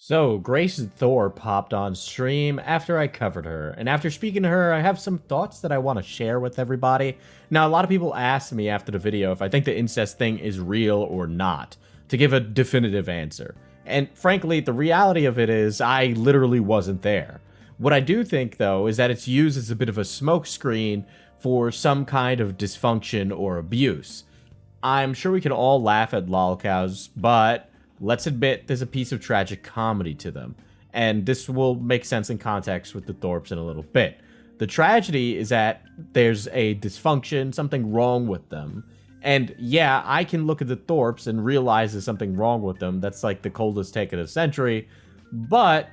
So, Grace Thorp popped on stream after I covered her, and after speaking to her, I have some thoughts that I want to share with everybody. Now, a lot of people asked me after the video if I think the incest thing is real or not, to give a definitive answer. And frankly, the reality of it is I literally wasn't there. What I do think, though, is that it's used as a bit of a smokescreen for some kind of dysfunction or abuse. I'm sure we can all laugh at lolcows, but let's admit there's a piece of tragic comedy to them, and this will make sense in context with the Thorps in a little bit. The tragedy is that there's a dysfunction, something wrong with them, and yeah, I can look at the Thorps and realize there's something wrong with them. That's like the coldest take of the century, but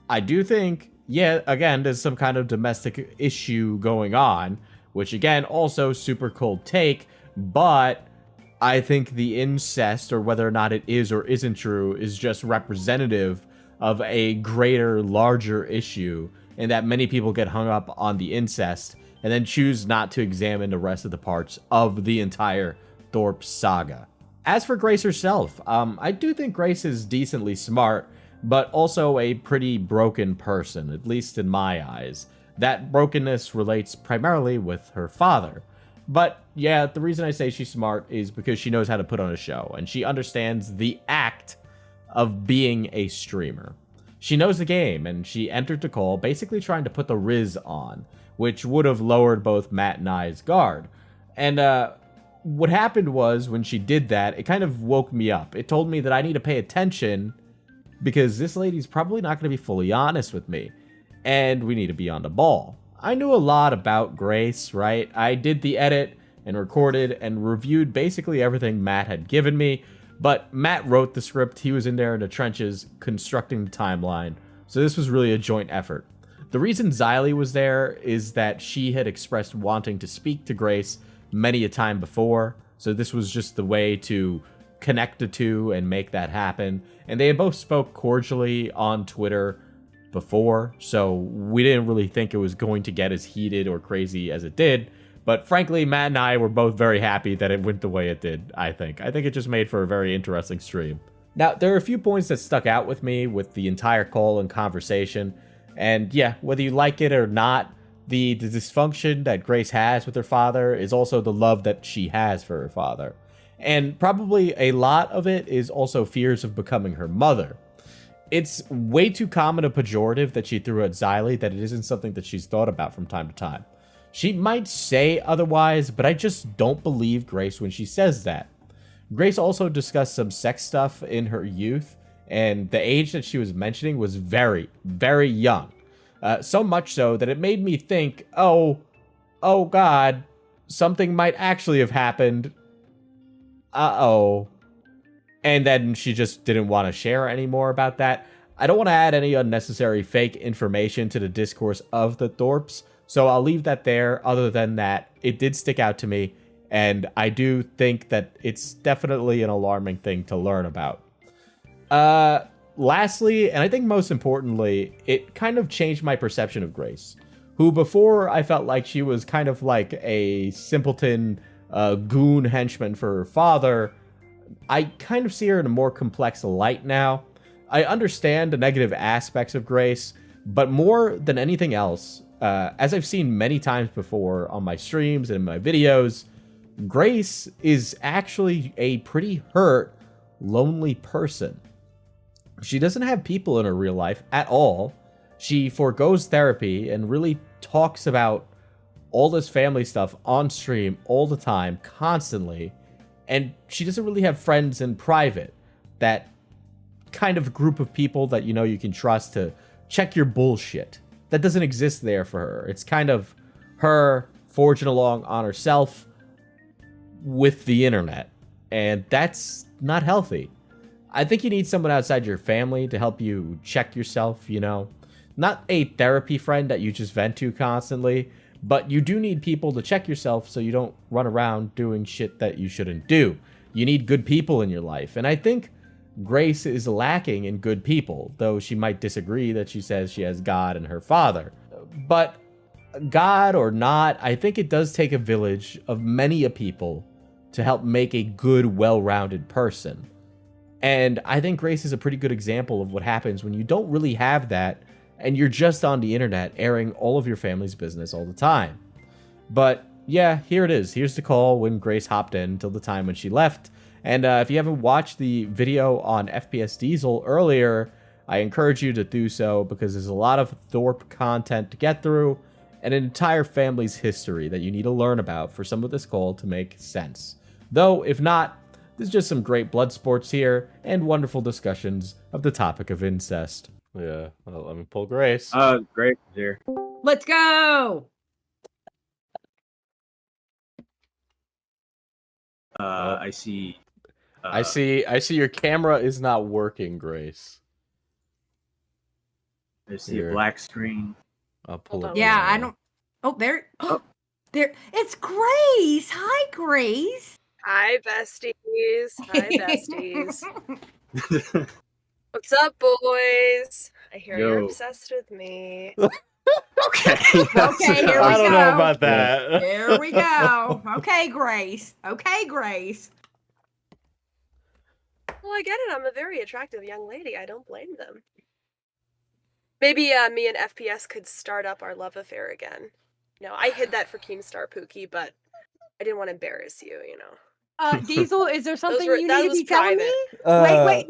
I do think, yeah, again, there's some kind of domestic issue going on, which again, also super cold take, but I think the incest, or whether or not it is or isn't true, is just representative of a greater, larger issue, and that many people get hung up on the incest and then choose not to examine the rest of the parts of the entire Thorpe saga. As for Grace herself, I do think Grace is decently smart, but also a pretty broken person, at least in my eyes. That brokenness relates primarily with her father. But yeah, the reason I say she's smart is because she knows how to put on a show, and she understands the act of being a streamer. She knows the game, and she entered the call basically trying to put the Riz on, which would have lowered both Matt and I's guard. And what happened was, when she did that, it kind of woke me up. It told me that I need to pay attention, because this lady's probably not going to be fully honest with me, and we need to be on the ball. I knew a lot about Grace, right? I did the edit and recorded and reviewed basically everything Matt had given me, but Matt wrote the script. He was in there in the trenches constructing the timeline, so this was really a joint effort. The reason Xylee was there is that she had expressed wanting to speak to Grace many a time before, so this was just the way to connect the two and make that happen. And they both spoke cordially on Twitter before, so we didn't really think it was going to get as heated or crazy as it did. But frankly, Matt and I were both very happy that it went the way it did, I think. I think it just made for a very interesting stream. Now, there are a few points that stuck out with me with the entire call and conversation. And yeah, whether you like it or not, the dysfunction that Grace has with her father is also the love that she has for her father. And probably a lot of it is also fears of becoming her mother. It's way too common a pejorative that she threw at Xylee that it isn't something that she's thought about from time to time. She might say otherwise, but I just don't believe Grace when she says that. Grace also discussed some sex stuff in her youth, and the age that she was mentioning was very, very young. So much so that it made me think, oh god, something might actually have happened. Uh-oh. And then she just didn't want to share any more about that. I don't want to add any unnecessary fake information to the discourse of the Thorps, so I'll leave that there. Other than that, it did stick out to me, and I do think that it's definitely an alarming thing to learn about. Lastly, and I think most importantly, it kind of changed my perception of Grace, who before I felt like she was kind of like a simpleton goon henchman for her father. I kind of see her in a more complex light now. I understand the negative aspects of Grace, but more than anything else, as I've seen many times before on my streams and in my videos, Grace is actually a pretty hurt, lonely person. She doesn't have people in her real life at all. She forgoes therapy and really talks about all this family stuff on stream all the time, constantly. And she doesn't really have friends in private. That kind of group of people that you know you can trust to check your bullshit. That doesn't exist there for her. It's kind of her forging along on herself with the internet. And that's not healthy. I think you need someone outside your family to help you check yourself, you know. Not a therapy friend that you just vent to constantly, but you do need people to check yourself so you don't run around doing shit that you shouldn't do. You need good people in your life. And I think Grace is lacking in good people, though she might disagree that she says she has God and her father. But God or not, I think it does take a village of many a people to help make a good, well-rounded person. And I think Grace is a pretty good example of what happens when you don't really have that and you're just on the internet airing all of your family's business all the time. But yeah, here it is. Here's the call when Grace hopped in till the time when she left. And if you haven't watched the video on FPS Diesel earlier, I encourage you to do so because there's a lot of Thorp content to get through and an entire family's history that you need to learn about for some of this call to make sense. Though, if not, there's just some great blood sports here and wonderful discussions of the topic of incest. Yeah, well, let me pull Grace. Grace is here. Let's go. I see. I see your camera is not working, Grace. I see a black screen. I'll pull it. Yeah, I don't. Oh, there. Oh, there. It's Grace. Hi, Grace. Hi, besties. Hi, besties. What's up, boys? I hear you're obsessed with me. Okay. Okay, here we go. I don't know about that. Here we go. Okay, Grace. Okay, Grace. Well, I get it. I'm a very attractive young lady. I don't blame them. Maybe me and FPS could start up our love affair again. No, I hid that for Keemstar Pookie, but I didn't want to embarrass you, you know. Diesel, is there something you need to be telling me? Wait, wait,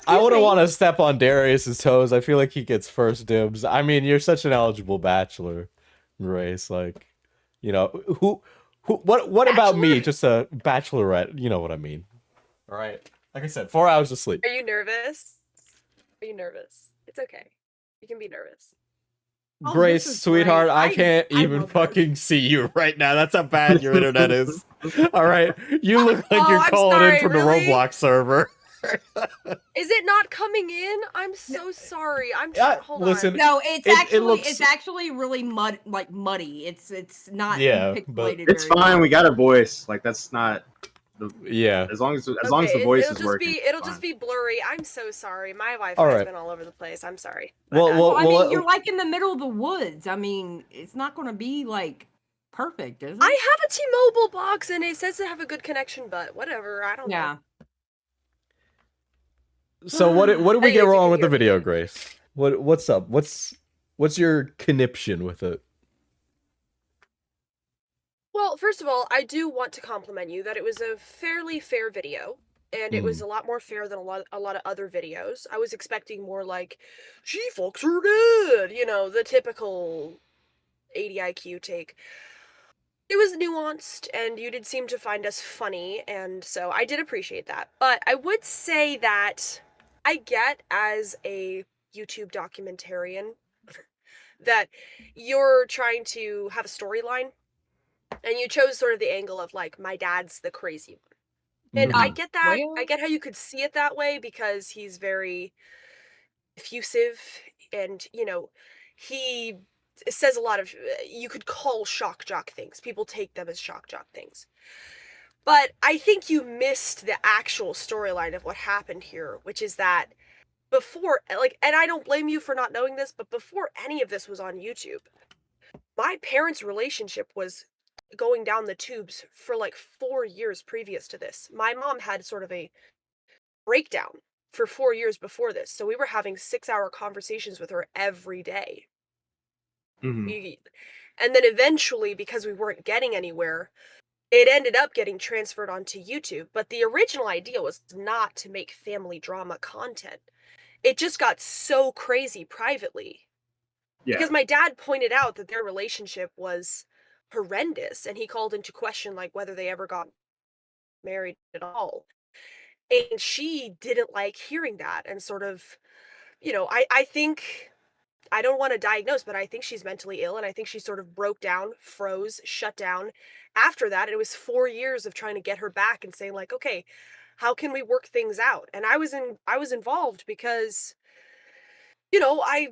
I wouldn't want to step on Darius's toes. I feel like he gets first dibs. I mean, you're such an eligible bachelor, Grace. Like, you know, what about me? Just a bachelorette. You know what I mean. All right. Like I said, 4 hours of sleep. Are you nervous? Are you nervous? It's okay. You can be nervous. Grace, sweetheart, I can't even fucking see you right now. That's how bad your internet is. All right, you look like you're calling in from the Roblox server. Is it not coming in? I'm so sorry. I'm hold listen, on. No, it's actually really muddy. It's not pixelated. It's fine. We got a voice. Like that's not. As long as the voice is working. It'll just be blurry. I'm so sorry. My Wi-Fi has been all over the place. I'm sorry. Well, I mean, you're like in the middle of the woods. I mean, it's not going to be like perfect, is it? I have a T-Mobile box and it says to have a good connection, but whatever. I don't know. So what did we get wrong with the video, Grace? What's up? What's your conniption with it? Well, first of all, I do want to compliment you that it was a fairly fair video, and it was a lot more fair than a lot of other videos. I was expecting more like, she fucks her dad, you know, the typical 80 IQ take. It was nuanced, and you did seem to find us funny, and so I did appreciate that. But I would say that I get, as a YouTube documentarian, that you're trying to have a storyline. And you chose sort of the angle of, like, my dad's the crazy one. And I get that. I get how you could see it that way because he's very effusive and, you know, he says a lot of, you could call shock jock things. People take them as shock jock things. But I think you missed the actual storyline of what happened here, which is that before, like, and I don't blame you for not knowing this, but before any of this was on YouTube, my parents' relationship was going down the tubes for like 4 years previous to this. My mom had sort of a breakdown for 4 years before this, so we were having 6-hour conversations with her every day. And then eventually, because we weren't getting anywhere, it ended up getting transferred onto YouTube. But the original idea was not to make family drama content. It just got so crazy privately. Because my dad pointed out that their relationship was horrendous, and he called into question like whether they ever got married at all. And she didn't like hearing that, and sort of, you know, I think, I don't want to diagnose, but I think she's mentally ill, and I think she sort of broke down, froze, shut down. After that, it was 4 years of trying to get her back and saying like, okay, how can we work things out? And I was involved because, you know, I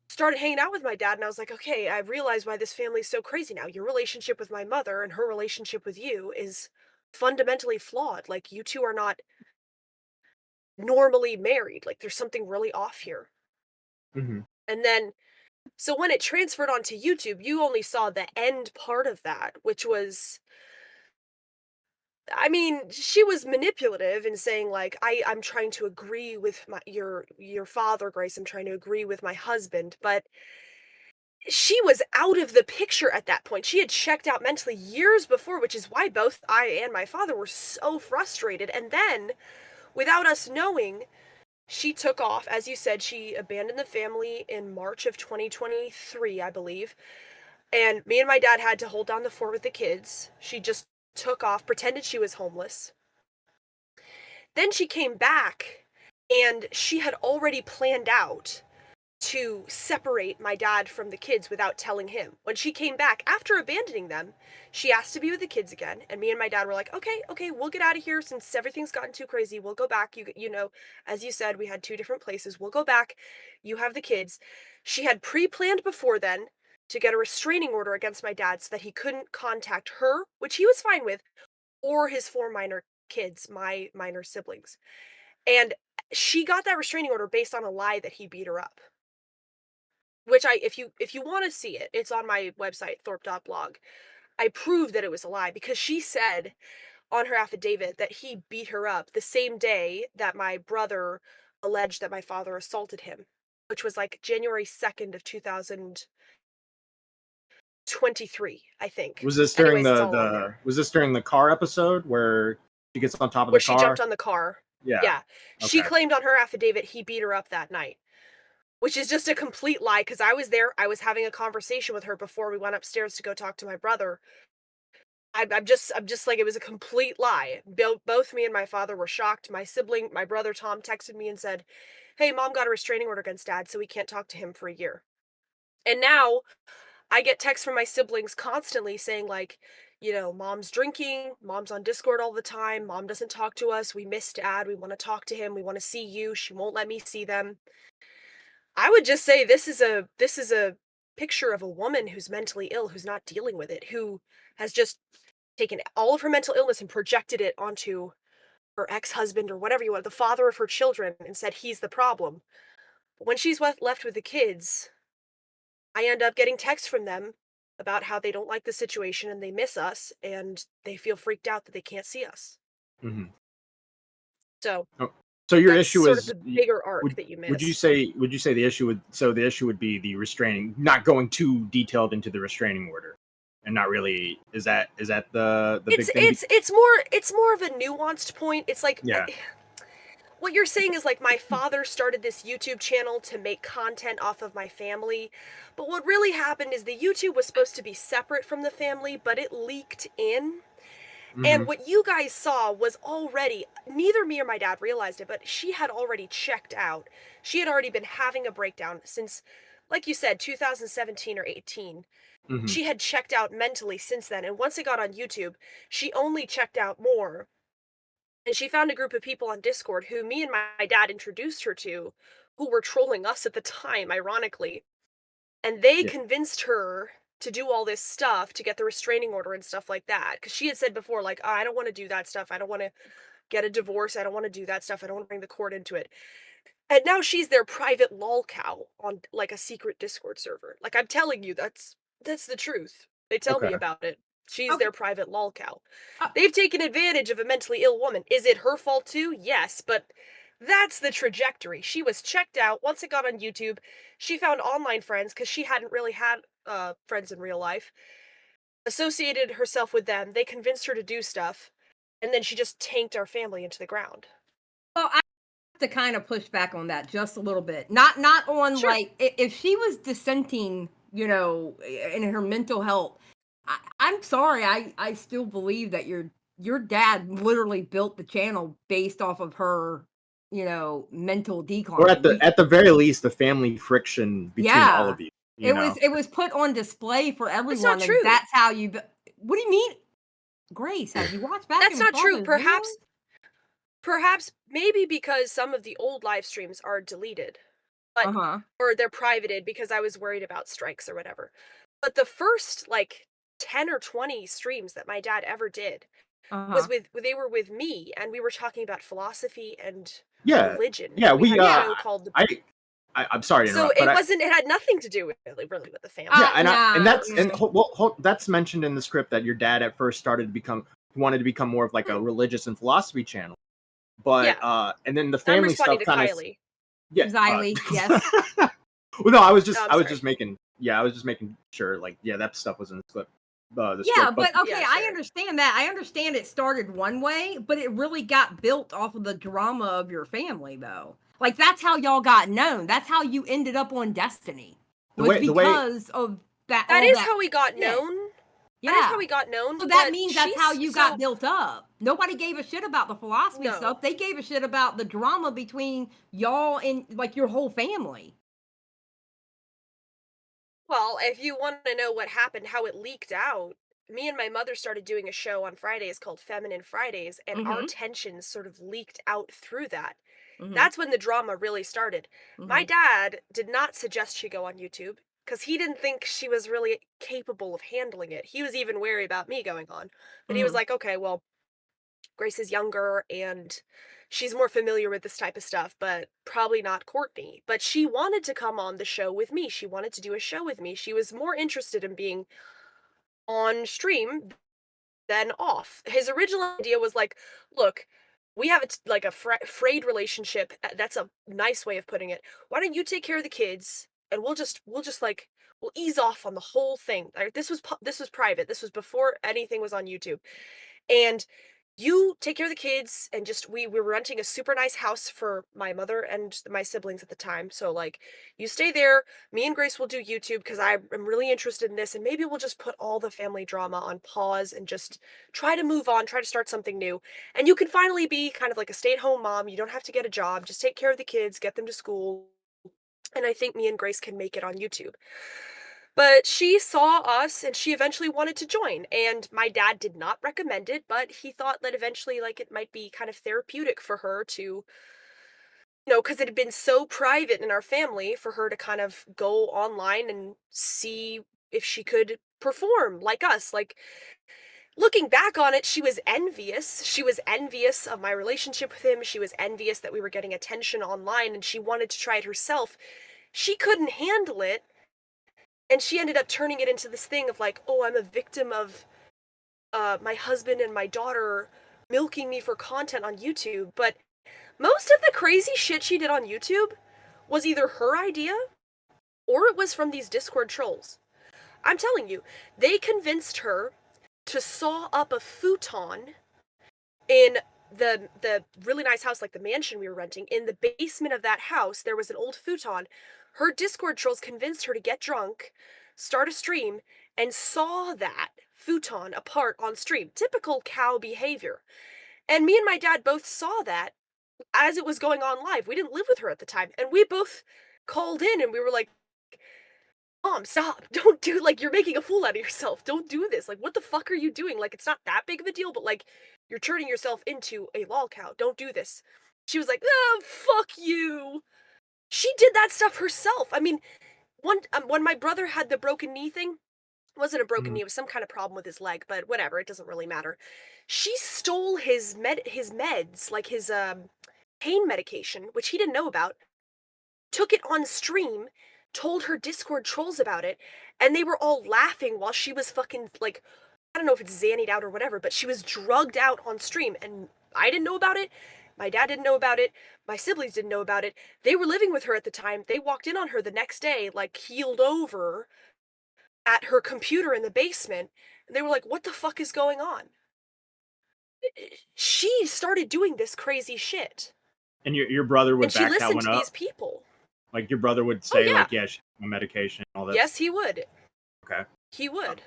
started hanging out with my dad, and I was like, okay, I realize why this family's so crazy now. Your relationship with my mother and her relationship with you is fundamentally flawed. Like, you two are not normally married. Like, there's something really off here. And then, so when it transferred onto YouTube, you only saw the end part of that, which was I mean, she was manipulative in saying like, I'm trying to agree with your father, Grace. I'm trying to agree with my husband, but she was out of the picture at that point. She had checked out mentally years before, which is why both I and my father were so frustrated. And then, without us knowing, she took off. As you said, she abandoned the family in March of 2023, I believe. And me and my dad had to hold down the fort with the kids. She just took off, pretended she was homeless. Then she came back, and she had already planned out to separate my dad from the kids without telling him. When she came back after abandoning them, she asked to be with the kids again, and me and my dad were like, okay, we'll get out of here since everything's gotten too crazy. We'll go back. You know, as you said, we had 2 different places. We'll go back. You have the kids. She had pre-planned before then to get a restraining order against my dad so that he couldn't contact her, which he was fine with, or his 4 minor kids, my minor siblings. And she got that restraining order based on a lie that he beat her up. Which if you want to see it, it's on my website, thorp.blog. I proved that it was a lie because she said on her affidavit that he beat her up the same day that my brother alleged that my father assaulted him, which was like January 2nd of 2023, I think. Was this during Anyways, was this during the car episode where she gets on top of where the she car? jumped on the car. Yeah. Yeah. She Okay. claimed on her affidavit he beat her up that night. Which is just a complete lie, because I was there, I was having a conversation with her before we went upstairs to go talk to my brother. I'm just like, it was a complete lie. Both me and my father were shocked. My brother Tom texted me and said, "Hey, Mom got a restraining order against Dad, so we can't talk to him for a year." And now I get texts from my siblings constantly saying like, Mom's drinking, Mom's on Discord all the time, Mom doesn't talk to us, we miss Dad, we want to talk to him, we want to see you, she won't let me see them. I would just say this is a picture of a woman who's mentally ill, who's not dealing with it, who has just taken all of her mental illness and projected it onto her ex-husband or whatever you want, the father of her children, and said he's the problem. But when she's left with the kids, I end up getting texts from them about how they don't like the situation and they miss us and they feel freaked out that they can't see us. Mm-hmm. So So your that's issue sort is of the bigger arc that you missed. Would you say the issue would be the restraining, not going too detailed into the restraining order, and not really is that the big thing? It's more of a nuanced point. It's like, yeah. What you're saying is like my father started this YouTube channel to make content off of my family, but what really happened is the YouTube was supposed to be separate from the family, but it leaked in. Mm-hmm. And what you guys saw was already, neither me or my dad realized it, but she had already checked out. She had already been having a breakdown since, like you said, 2017 or 18. Mm-hmm. She had checked out mentally since then. And once it got on YouTube, she only checked out more. And she found a group of people on Discord who me and my dad introduced her to, who were trolling us at the time, ironically. And they convinced her to do all this stuff to get the restraining order and stuff like that. Because she had said before, like, I don't want to do that stuff. I don't want to get a divorce. I don't want to do that stuff. I don't want to bring the court into it. And now she's their private lol cow on like a secret Discord server. Like, I'm telling you, that's the truth. They tell me about it. She's their private lol cow. They've taken advantage of a mentally ill woman. Is it her fault too? Yes, but that's the trajectory. She was checked out. Once it got on YouTube, she found online friends because she hadn't really had friends in real life. Associated herself with them. They convinced her to do stuff. And then she just tanked our family into the ground. Well, I have to kind of push back on that just a little bit. Not on Sure. like if she was dissenting, in her mental health. I'm sorry. I still believe that your dad literally built the channel based off of her, mental decline. Or at the very least, the family friction between all of you. It was put on display for everyone. That's not true. And that's how you. What do you mean, Grace? Have you watched back? That's not true. Perhaps maybe because some of the old live streams are deleted, but or they're privated because I was worried about strikes or whatever. But the first like 10 or 20 streams that my dad ever did was they were with me, and we were talking about philosophy and religion. Yeah, we had a show called I'm sorry to interrupt. So it had nothing to do with really with the family. Yeah, and that's mentioned in the script that your dad at first started to become. wanted to become more of like a religious and philosophy channel. But and then the I'm family responding stuff to kind of Kylie. Xylee, yes. Well, no, I was Oh, I'm sorry. just making sure, like, that stuff was in the script. The Yeah, script, but okay, Yeah, I sure. understand that. I understand it started one way, but it really got built off of the drama of your family, though. Like that's how y'all got known. That's how you ended up on Destiny. The Was way- because of that. That all is that how we got shit. known. Yeah. That is how we got known. So that but means that's how you got so- built up. Nobody gave a shit about the philosophy No. stuff. They gave a shit about the drama between y'all and like your whole family. Well, if you want to know what happened, how it leaked out, me and my mother started doing a show on Fridays called Feminine Fridays, and our Mhm. tensions sort of leaked out through that. Mhm. That's when the drama really started. My Mhm. dad did not suggest she go on YouTube because he didn't think she was really capable of handling it. He was even wary about me going on. But he was Mhm. like, okay, well, Grace is younger and she's more familiar with this type of stuff, but probably not Courtney. But she wanted to come on the show with me. She wanted to do a show with me. She was more interested in being on stream than off. His original idea was like, look, we have like a frayed relationship. That's a nice way of putting it. Why don't you take care of the kids and we'll just like we'll ease off on the whole thing. Like, this was private. This was before anything was on YouTube. And you take care of the kids and just we were renting a super nice house for my mother and my siblings at the time. So like you stay there, me and Grace will do YouTube because I am really interested in this and maybe we'll just put all the family drama on pause and just try to move on, try to start something new. And you can finally be kind of like a stay-at-home mom. You don't have to get a job, just take care of the kids, get them to school. And I think me and Grace can make it on YouTube. But she saw us and she eventually wanted to join. And my dad did not recommend it, but he thought that eventually, like, it might be kind of therapeutic for her to, because it had been so private in our family for her to kind of go online and see if she could perform like us. Like, looking back on it, she was envious. She was envious of my relationship with him. She was envious that we were getting attention online and she wanted to try it herself. She couldn't handle it and she ended up turning it into this thing of like, oh, I'm a victim of my husband and my daughter milking me for content on YouTube. But most of the crazy shit she did on YouTube was either her idea or it was from these Discord trolls. I'm telling you, they convinced her to saw up a futon in the really nice house, like the mansion we were renting. In the basement of that house there was an old futon. Her Discord trolls convinced her to get drunk, start a stream, and saw that futon apart on stream. Typical cow behavior. And me and my dad both saw that as it was going on live. We didn't live with her at the time, and we both called in and we were like, Mom, stop. Don't do, like, you're making a fool out of yourself. Don't do this. Like, what the fuck are you doing? Like, it's not that big of a deal, but like, you're turning yourself into a lol cow. Don't do this. She was like, oh, fuck you. She did that stuff herself. I mean, when my brother had the broken knee thing, it wasn't a broken Mhm. knee, it was some kind of problem with his leg, but whatever, it doesn't really matter. She stole his meds, like his pain medication, which he didn't know about, took it on stream, told her Discord trolls about it, and they were all laughing while she was fucking, like, I don't know if it's Xannied out or whatever, but she was drugged out on stream, and I didn't know about it. My dad didn't know about it. My siblings didn't know about it. They were living with her at the time. They walked in on her the next day, like, keeled over at her computer in the basement, and they were like, what the fuck is going on? She started doing this crazy shit. And your brother would And she back that listened one to up? these people. Like, your brother would Oh, say, yeah. like, yeah, she's on medication and all that? Yes, he would. Okay. He would.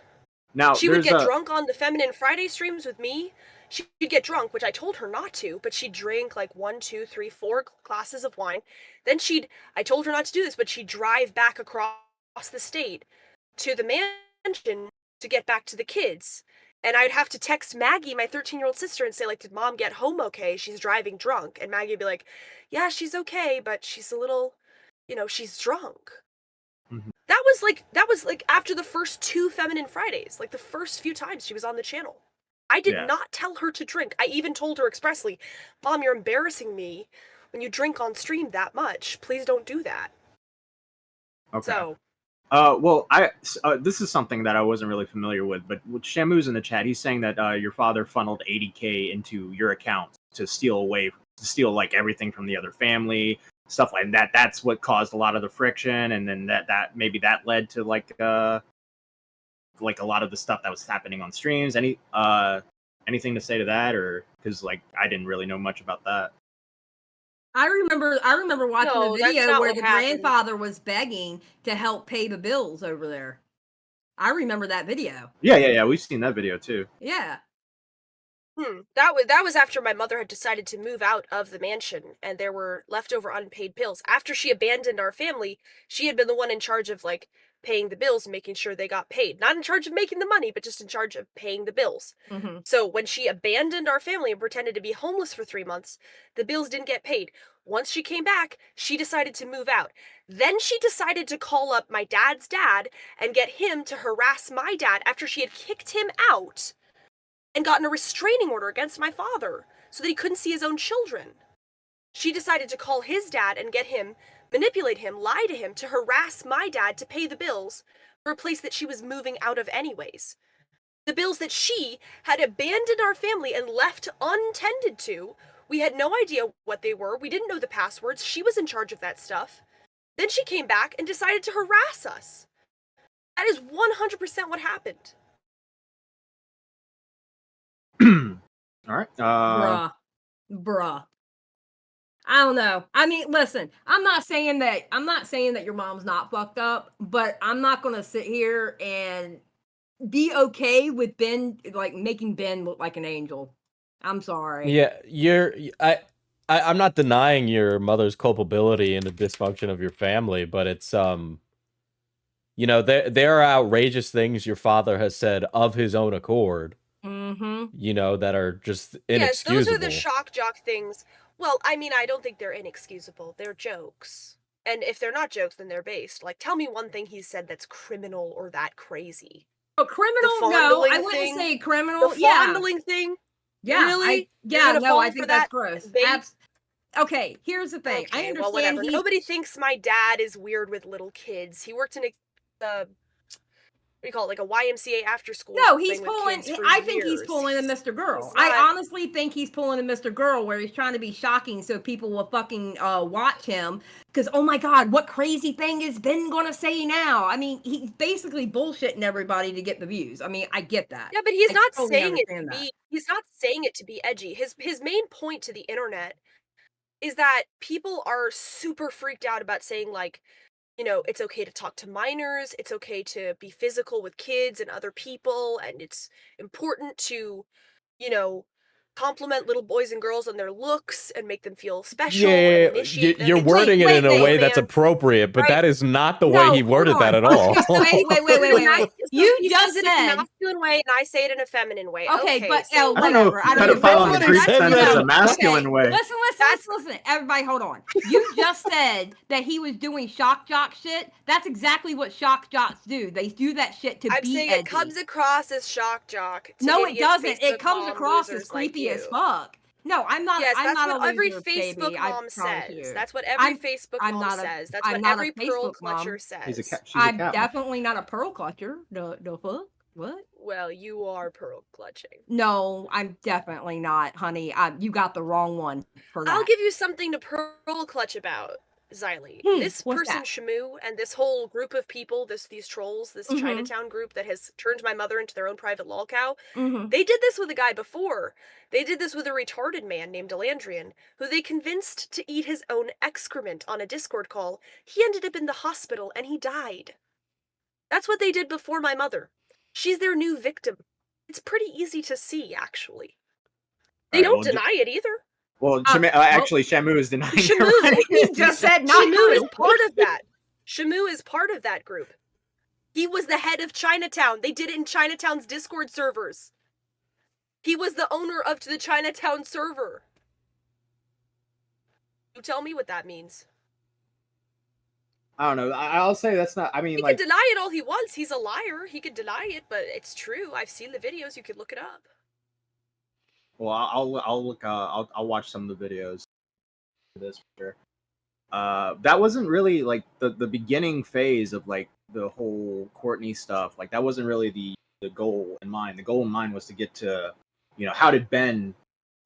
Now, She would there's get a... drunk on the Feminine Friday streams with me. She'd get drunk, which I told her not to, but she'd drink like 1, 2, 3, 4 glasses of wine. Then I told her not to do this, but she'd drive back across the state to the mansion to get back to the kids. And I'd have to text Maggie, my 13-year-old sister, and say, like, did Mom get home okay? She's driving drunk. And Maggie would be like, yeah, she's okay, but she's a little, she's drunk. Mhm. That was like after the first 2 Feminine Fridays, like the first few times she was on the channel. I did Yeah. not tell her to drink. I even told her expressly, Mom, you're embarrassing me when you drink on stream that much. Please don't do that. Okay. So, Well, this is something that I wasn't really familiar with, but with Shamu's in the chat, he's saying that your father funneled 80K into your account to steal like everything from the other family, stuff like that. That's what caused a lot of the friction, and then that maybe that led to like a lot of the stuff that was happening on streams. Anything to say to that, or because like I didn't really know much about that. I remember watching No, a that's video not where what the happened. grandfather was begging to help pay the bills over there. I remember that video. Yeah. We've seen that video too. Yeah. That was after my mother had decided to move out of the mansion, and there were leftover unpaid bills. After she abandoned our family, she had been the one in charge of like paying the bills and making sure they got paid. Not in charge of making the money, but just in charge of paying the bills. Mm-hmm. So when she abandoned our family and pretended to be homeless for 3 months, the bills didn't get paid. Once she came back, she decided to move out. Then she decided to call up my dad's dad and get him to harass my dad after she had kicked him out and gotten a restraining order against my father so that he couldn't see his own children. She decided to call his dad and get him, manipulate him, lie to him to harass my dad to pay the bills for a place that she was moving out of anyways. The bills that she had abandoned our family and left untended to. We had no idea what they were. We didn't know the passwords. She was in charge of that stuff. Then she came back and decided to harass us. That is 100% what happened. All right. Bruh. I don't know. I mean, listen, I'm not saying that your mom's not fucked up, but I'm not gonna sit here and be okay with Ben, like making Ben look like an angel. I'm sorry. Yeah, I'm not denying your mother's culpability in the dysfunction of your family, but it's you know, there are outrageous things your father has said of his own accord. Mm-hmm. You know, that are just Yes, inexcusable. those are the shock jock things. Well, I mean, I don't think they're inexcusable. They're jokes. And if they're not jokes, then they're based. Like, tell me one thing he's said that's criminal or that crazy. Oh, criminal? No, fondling I wouldn't thing? say criminal. The fondling thing? Yeah. Really? I think that's gross. bait? Okay, here's the thing. I Okay, understand well, whatever. Nobody thinks my dad is weird with little kids. He worked in a what do you call it, like a YMCA after school. No, he's thing with pulling. kids for I think he's years. pulling a Mr. Girl. He's not- I honestly think he's pulling a Mr. Girl where he's trying to be shocking so people will fucking watch him. Because oh my god, what crazy thing is Ben gonna say now? I mean, he's basically bullshitting everybody to get the views. I mean, I get that. Yeah, but he's I not totally saying it to understand that. be. He's not saying it to be edgy. His main point to the internet is that people are super freaked out about saying like, you know, it's okay to talk to minors, it's okay to be physical with kids and other people, and it's important to, you know, compliment little boys and girls on their looks and make them feel special and initiate them. You're wording it in a way that's romance. appropriate, but Right. that is not the way he worded that at all. Wait. You He just says it in a said. masculine way, and I say it in a feminine way. Okay, but so I don't know. whatever. I don't know. Pedophile on the Nobody Greek said sense that. is a masculine way. Listen. Everybody, hold on. You just said that he was doing shock jock shit. That's exactly what shock jocks do. They do that shit to I'm be saying edgy. it comes across as shock jock. No, it doesn't. It comes across as creepy as fuck. No, I'm not. Yes, I'm that's not what a every loser, Facebook baby. mom I promise says. you. That's what every Facebook I'm mom not says. That's I'm what not every a pearl Facebook mom. clutcher says. She's a I'm cat. definitely not a pearl clutcher. The fuck? What? Well, you are pearl clutching. No, I'm definitely not, honey. You got the wrong one for that. I'll give you something to pearl clutch about, Xylee. This what's person, that? Shamu, and this whole group of people, these trolls, this Chinatown group that has turned my mother into their own private lolcow, they did this with a guy before. They did this with a retarded man named Delandrian, who they convinced to eat his own excrement on a Discord call. He ended up in the hospital and he died. That's what they did before my mother. She's their new victim. It's pretty easy to see, actually. They don't deny it either. Well, actually, Shamu is denying Shamu, it. He just said not Shamu is part of that. Shamu is part of that group. He was the head of Chinatown. They did it in Chinatown's Discord servers. He was the owner of the Chinatown server. You tell me what that means. I don't know. I'll say that's not. I mean, he like, could deny it all he wants. He's a liar. He could deny it, but it's true. I've seen the videos. You could look it up. Well, I'll look. I'll watch some of the videos for this for sure. That wasn't really like the beginning phase of like the whole Courtney stuff. Like that wasn't really the goal in mind. The goal in mind was to get to, how did Ben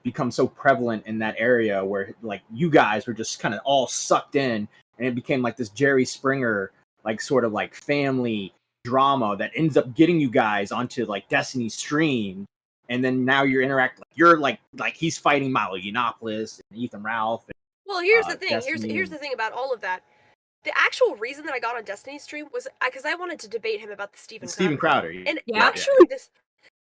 become so prevalent in that area where like you guys were just kind of all sucked in, and it became like this Jerry Springer like sort of like family drama that ends up getting you guys onto like Destiny's stream, and then now you're interacting. You're like he's fighting Milo Yiannopoulos and Ethan Ralph. And, Well, here's the thing. Destiny Here's and- the thing about all of that. The actual reason that I got on Destiny's stream was because I wanted to debate him about the Steven Crowder. And Yeah. actually, this.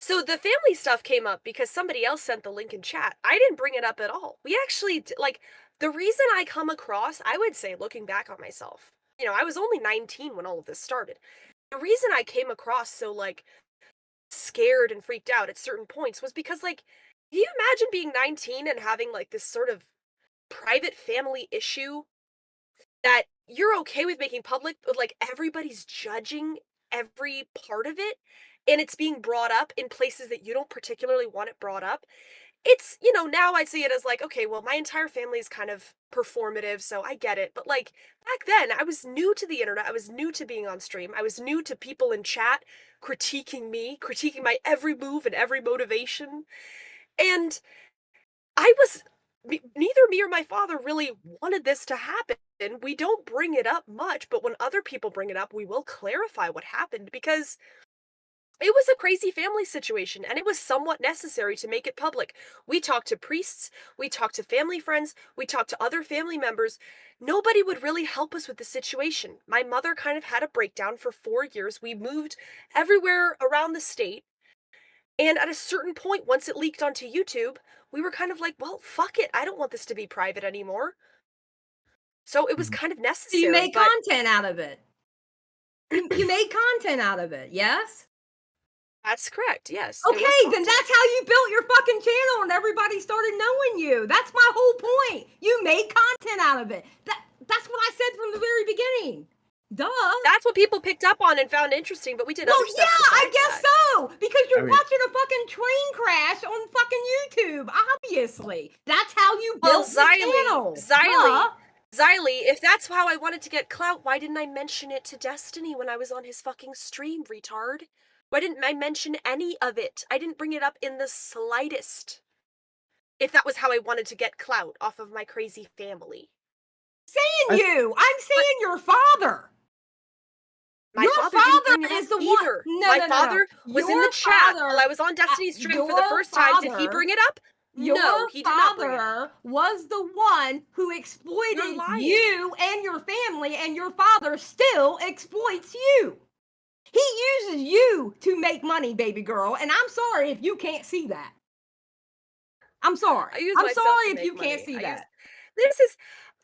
So the family stuff came up because somebody else sent the link in chat. I didn't bring it up at all. We actually like the reason I come across. I would say, looking back on myself, I was only 19 when all of this started. The reason I came across so like scared and freaked out at certain points was because like, can you imagine being 19 and having like this sort of private family issue that you're okay with making public, but like everybody's judging every part of it, and it's being brought up in places that you don't particularly want it brought up. It's, now I see it as like, okay, well, my entire family is kind of performative, so I get it. But like back then, I was new to the internet. I was new to being on stream. I was new to people in chat critiquing me, critiquing my every move and every motivation. And neither me or my father really wanted this to happen. We don't bring it up much, but when other people bring it up, we will clarify what happened because it was a crazy family situation and it was somewhat necessary to make it public. We talked to priests, we talked to family friends, we talked to other family members. Nobody would really help us with the situation. My mother kind of had a breakdown for 4 years. We moved everywhere around the state. And at a certain point, once it leaked onto YouTube, we were kind of like, well, fuck it. I don't want this to be private anymore. So it was kind of So necessary. you made but content out of it. You made content out of it, yes? That's correct, yes. There was Okay, then content. that's how you built your fucking channel and everybody started knowing you. That's my whole point. You made content out of it. That's what I said from the very beginning. Duh. That's what people picked up on and found interesting, but we did Well, other stuff. yeah, I besides guess that. so. Because you're I mean- watching a fucking train crash on fucking YouTube, obviously. That's how you Well, built the channel. Duh. Xylee, if that's how I wanted to get clout, why didn't I mention it to Destiny when I was on his fucking stream, retard? Why didn't I mention any of it? I didn't bring it up in the slightest. If that was how I wanted to get clout off of my crazy family. Saying you. I'm saying your father. My Your father didn't father bring it is up the one- either. No, my no, no, no. father was in Your the chat father- while I was on Destiny's stream for the your first time. Did he father- bring it up? Your No, he did not bring it up. father was the one who You're exploited lying. you and your family, and your father still exploits you. He uses you to make money, baby girl, and I'm sorry if you can't see that. I'm sorry. I use I'm myself sorry to if make you can't money. see that. This is.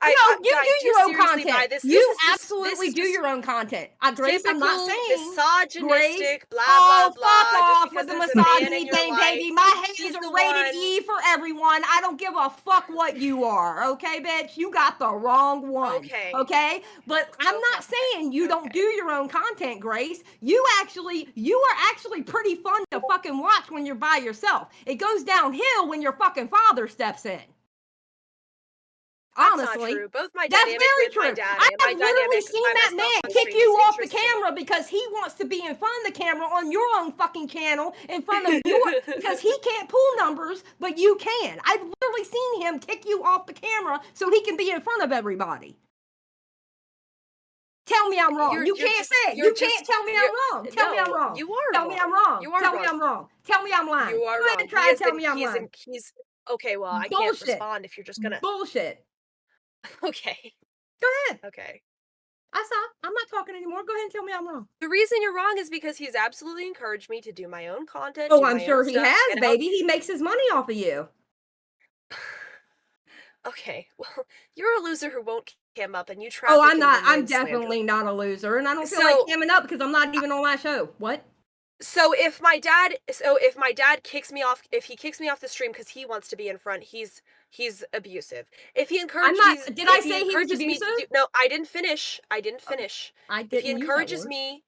No, you guys, do your own seriously buy content. this. You This is just- absolutely this is do just your own content. Grace, I'm not typical saying misogynistic, blah oh, blah blah. fuck just off because with the there's a man misogyny in your thing, life, baby. My he's hands the are rated one. E for everyone. I don't give a fuck what you are, okay, bitch? You got the wrong one. Okay. Okay? But I'm not Okay. saying you don't Okay. do your own content, Grace. You are actually pretty fun to fucking watch when you're by yourself. It goes downhill when your fucking father steps in. That's Honestly. not true. Both my That's dynamic very with true. my dad I and my have literally dynamic seen by that myself man on kick stream you is off the interesting. camera because he wants to be in front of the camera on your own fucking channel in front of your because he can't pull numbers, but you can. I've literally seen him kick you off the camera so he can be in front of everybody. Tell me I'm wrong. You can't say it. You can't tell me I'm wrong. Tell me I'm No, wrong. you are Tell wrong. me I'm wrong. You are Tell me wrong. I'm wrong. Tell me I'm lying. You are Go ahead wrong. and try and tell me I'm lying. He's okay. Well, I Bullshit. can't respond if you're just gonna. Bullshit. Okay. Go ahead. Okay. I saw. I'm not talking anymore. Go ahead and tell me I'm wrong. The reason you're wrong is because he's absolutely encouraged me to do my own content. Oh, do I'm my sure own he stuff, has, get out- baby. He makes his money off of you. Okay, well, you're a loser who won't cam up, and you traffic. Oh, I'm in not. I'm women's slander. definitely not a loser, and I don't feel So- like camming up because I'm not even on my show. What? So if my dad kicks me off, if he kicks me off the stream because he wants to be in front, he's abusive. If he encourages, not- did I if say he was encourages me to abusive? do, no, I didn't finish. I didn't finish. I If didn't he use that encourages word. me,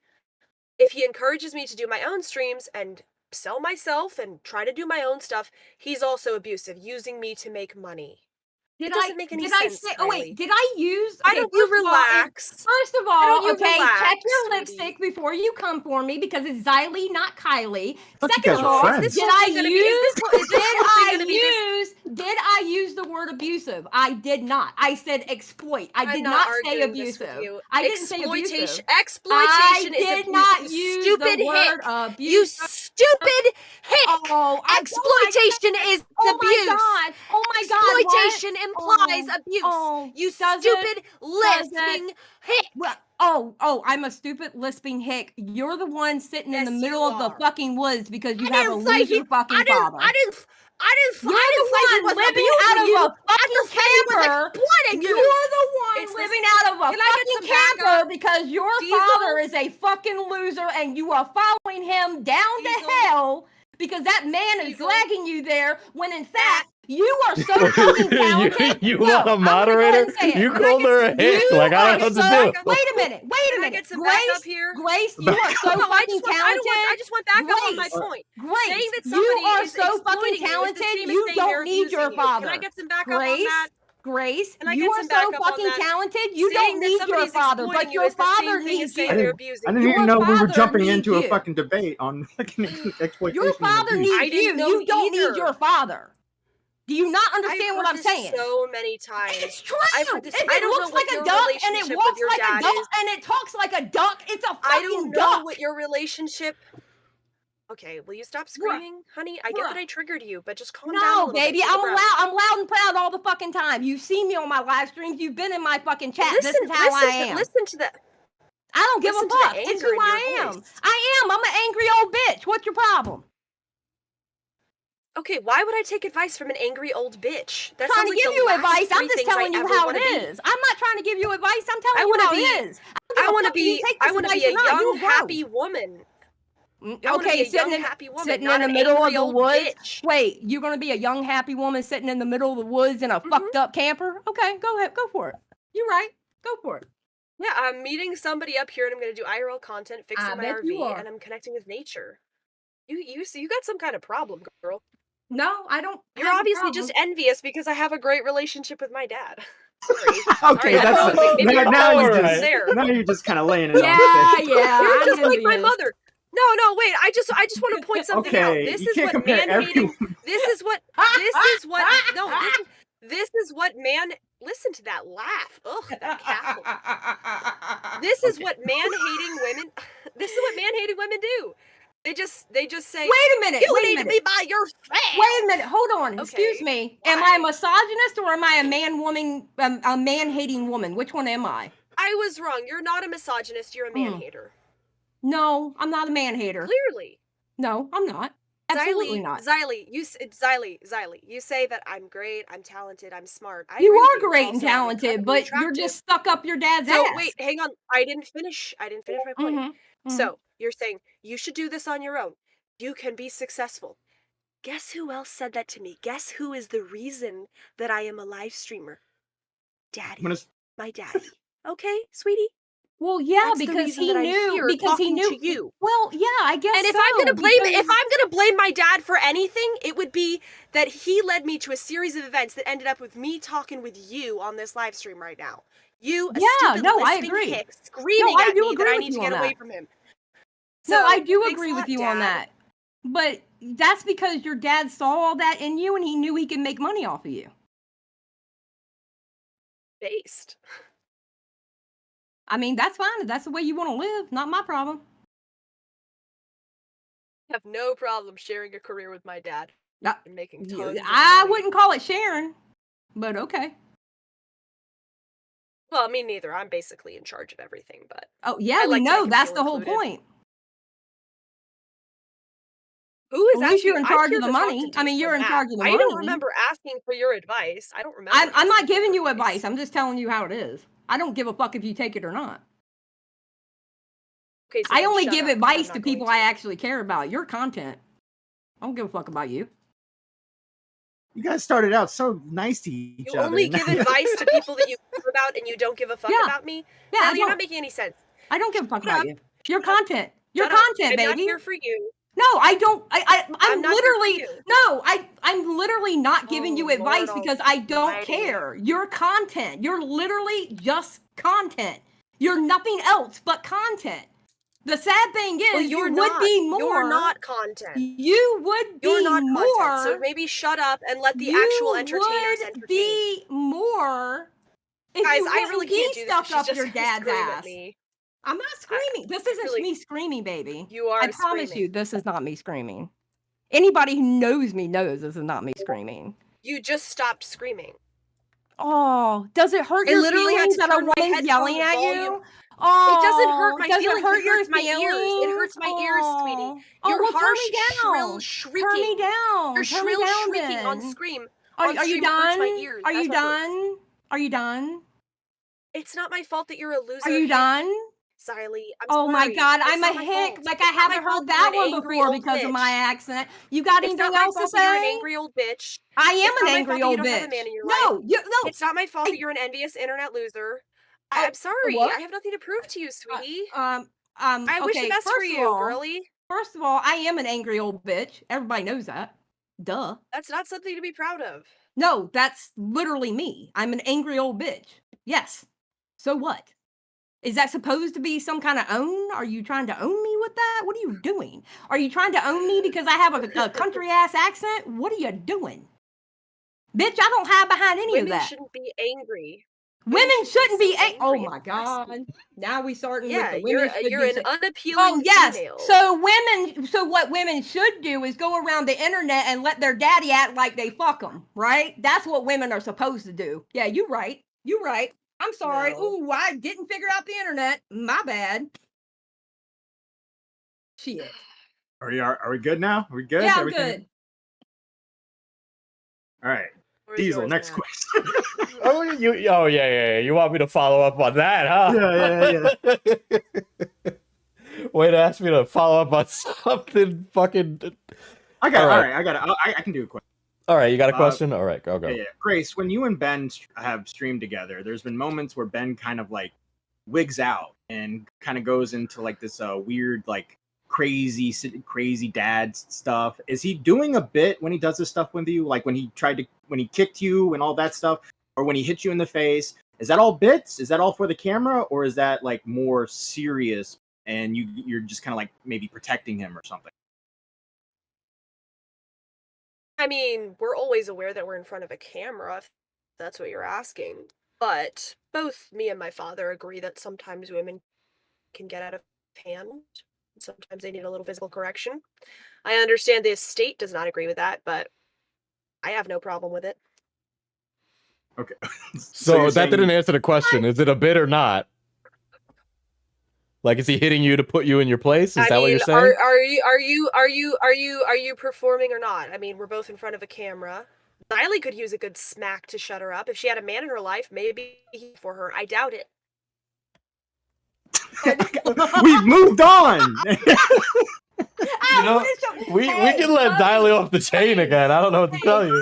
if he encourages me to do my own streams and sell myself and try to do my own stuff, he's also abusive, using me to make money. It doesn't make any did I sense, say? Oh wait, Riley. did I use? Why Okay, don't you first of all, relax? First of Why don't all, you okay, check relax, your sweetie? lipstick before you come for me because it's Xylee, not Kylie. thought you Second guys of were all, friends. did I use the word abusive? I did not. I said exploit. I did not say abusive. I didn't say abusive. Exploitation is did abuse. not You use stupid the word hick. You abusive. stupid hick. Oh Exploitation is oh abuse. my god! Oh my god! What? Exploitation implies abuse. You does stupid it? lisping hick. Well, I'm a stupid lisping hick. You're the one sitting in the Yes, middle you of the are. fucking woods because you I have a didn't say loser he. fucking I didn't. father. I didn't. You're I didn't the say he one was living abusing out of you. a fucking He was camper. exploiting you. You're the one It's living this- out of a Can I get fucking some backup? camper because your Diesel? father is a fucking loser and you are following him down to Diesel? hell because that man is Diesel? dragging you there when in fact you are so fucking talented. you No, want a I'm gonna go ahead moderator? and say it. You Can I called get her a some- hick. You Like, I are don't know what so, to do. wait a minute. Can I get some backup here? Grace, you are so No, I fucking just want. talented. I just want backup on my Grace. point. Grace, Saying that you somebody are is so fucking exploiting you is the talented. same as You saying they're don't need your abusing you. father. Can I get some backup on that? Grace, Can I you get are some so backup on fucking that? talented. You Saying don't that need your somebody's father, exploiting but you your is the father same thing as needs saying you. they're I abusing didn't you. even Your know we were father jumping needs into a you. fucking debate on fucking exploitation. Your father and abuse. needs I didn't you. know You don't need either. your father. Do you not I've understand heard what I'm this saying? so many times. It's true. I've heard this. If I it don't know looks what like a your duck and it relationship walks with your like a dad duck is. and it talks like a duck, it's a I don't fucking know duck. what your relationship. Okay, will you stop screaming, honey? I get that I triggered you, but just calm down a No, little baby, bit. Take a breath. I'm loud and proud all the fucking time. You see me on my live streams. You've been in my fucking chat. This is how I am. Listen to that. I don't give a listen to the fuck. It's anger who in your I am. voice. I am. I'm an angry old bitch. What's your problem? Okay, why would I take advice from an angry old bitch? That Trying sounds to like give the you last advice. I'm three just things I telling you ever how wanna it be. is. I'm not trying to give you advice. I'm telling I you wanna how be. it is. I want to fuck if you be. take I this want to be advice a or not. young, You happy woman. I wanna be Okay, a young, happy woman, sitting not in the an middle of angry the old woods. bitch. Wait, you're gonna be a young, happy woman sitting in the middle of the woods in a fucked up camper? Okay, go ahead, go for it. You're right. Go for it. Yeah, I'm meeting somebody up here, and I'm gonna do IRL content, fixing I my bet you RV, are. and I'm connecting with nature. You got some kind of problem, girl. No, I don't. You're have a obviously problem. just envious because I have a great relationship with my dad. Sorry. Okay, Sorry, that's maybe you're now you alright. just there. now you're just kind of laying it Yeah, on thick. yeah. You're I'm just like my envious. mother. No, wait. I just want to point something out. Okay, This you is can't what compare man-hating. everyone. This is what. No. This is what man. Listen to that laugh. Ugh, that cackle. This is what man-hating women. This is what man-hating women do. They just say. Wait a minute. You wait need a to minute. be by yourself. Wait a minute. Hold on. Excuse Okay, me. why? Am I a misogynist or am I a man-hating woman? Which one am I? I was wrong. You're not a misogynist. You're a man-hater. No, I'm not a man-hater. Clearly. No, I'm not. Absolutely not. Xylee, you say that I'm great, I'm talented, I'm smart. I You agree are with you. great and Also, I'm talented, incredibly but you're attractive. just stuck up your dad's So ass. wait, hang on. I didn't finish my point. Mhm. So you're saying you should do this on your own. You can be successful. Guess who else said that to me? Guess who is the reason that I am a live streamer? Daddy. My daddy. Okay, sweetie? Well, yeah, That's the because reason he that I'm knew. here Because he talking knew. to you. Well, yeah, I guess. And if so, I'm gonna because- blame my dad for anything, it would be that he led me to a series of events that ended up with me talking with you on this live stream right now. You, a stupid I lisping agree. hick, screaming I at do me that agree I with need to you get on away that. from him. No, So, I do thanks agree a with lot, you Dad. on that. But that's because your dad saw all that in you and he knew he could make money off of you. Based. I mean, that's fine. If that's the way you want to live, not my problem. I have no problem sharing a career with my dad No, and making tons of I money. wouldn't call it sharing, but okay. Well, me neither. I'm basically in charge of everything, but Oh, yeah, I we like to know. make him That's feel the whole included. point. Who is At least you're asking? in I'm charge here of the to talk money. to I mean, Diesel you're in Matt. charge of the I money. don't remember asking for your advice. I don't remember. I'm not asking for giving your you advice. I'm just telling you how it is. I don't give a fuck if you take it or not. Okay, so I then only shut give up, 'cause advice I'm to not people going I to. actually care about. Your content. I don't give a fuck about you. You guys started out so nice to each You other. only and give now- advice to people that you care about and you don't give a fuck Yeah. about me? Yeah, I Sally, you're don't. not making any sense. I don't give a fuck Shut about up. you. Your Shut up. content. Your Shut up. content, I'm not baby. here for you. No, I don't. I'm not literally here for you. no. I'm literally not giving you Oh, advice Lord because I don't almighty. care. You're content. You're literally just content. You're nothing else but content. The sad thing is, Well, you you're would not. be more. You're not content. You would be You're not more. content. So maybe shut up and let the actual entertainers would entertain. be more if Guys, you I really wouldn't be can't do this. stuck She's up just your gonna dad's scream ass. at me. I'm not screaming. This isn't really- me screaming, baby. You are I promise screaming. you, this is not me screaming. Anybody who knows me knows this is not me screaming. You just stopped screaming. Oh, does it hurt I your literally had feelings to that a turn my woman's yelling headphone at volume. you? Oh, It doesn't hurt my does feelings. It hurt It hurts your my ears. It hurts my ears, sweetie. Oh, Your well, harsh, turn me shrill down. shrieking. Turn me down. Your Turn me shrill down, shrieking on then. Scream. Are on you stream done? hurts my ears. Are That's you what hurts. done? Are you done? It's not my fault that you're a loser. Are you done? Siley, I'm Oh my sorry. God, It's I'm not a my hick. fault. Like It's I not my haven't fault heard you're that an one angry before old because of bitch. my accent. You got It's anything not my else to fault that you're an say? angry old bitch. I am It's an not my angry fault old that you don't bitch. have a man in your life. No, no. It's not my fault that you're an envious internet loser. I'm sorry. what? I have nothing to prove to you, sweetie. I wish the okay, best for first of you, all- girly. First of all, I am an angry old bitch. Everybody knows that. Duh. That's not something to be proud of. No, that's literally me. I'm an angry old bitch. Yes. So what? Is that supposed to be some kind of own? Are you trying to own me with that? What are you doing? Are you trying to own me because I have a country ass accent? What are you doing? Bitch, I don't hide behind any Women of that. shouldn't be angry. Women shouldn't be so Oh angry my and aggressive. God. Now we starting with Yeah, the women should you're do an shit. unappealing Oh yes. female. So what women should do is go around the internet and let their daddy act like they fuck them, right? That's what women are supposed to do. Yeah, you right. You right. I'm sorry. No. Ooh, I didn't figure out the internet. My bad. Shit. Are we good now? Are we good? Yeah, I'm Everything- good. All right. Where's Diesel, yours, next Matt? question. Oh, yeah. You want me to follow up on that, huh? Yeah. Way to ask me to follow up on something fucking. I got All all right. right. I got it. I can do a question. All right, you got a question? All right, go. Yeah. Grace, when you and Ben have streamed together, there's been moments where Ben kind of like wigs out and kind of goes into like this weird like crazy dad stuff. Is he doing a bit when he does this stuff with you? Like when he kicked you and all that stuff, or when he hit you in the face? Is that all bits? Is that all for the camera, or is that like more serious and you're just kind of like maybe protecting him or something? I mean, we're always aware that we're in front of a camera, if that's what you're asking. But both me and my father agree that sometimes women can get out of hand. Sometimes they need a little physical correction. I understand the estate does not agree with that, but I have no problem with it. Okay. So you're that saying- didn't answer the question. Is it a bit or not? Like, is he hitting you to put you in your place? Is that what you're saying? Are you performing or not? I mean, we're both in front of a camera. Riley could use a good smack to shut her up. If she had a man in her life, maybe for her. I doubt it. We've moved on. You know, we can let Diley off the chain again. I don't know what to tell you.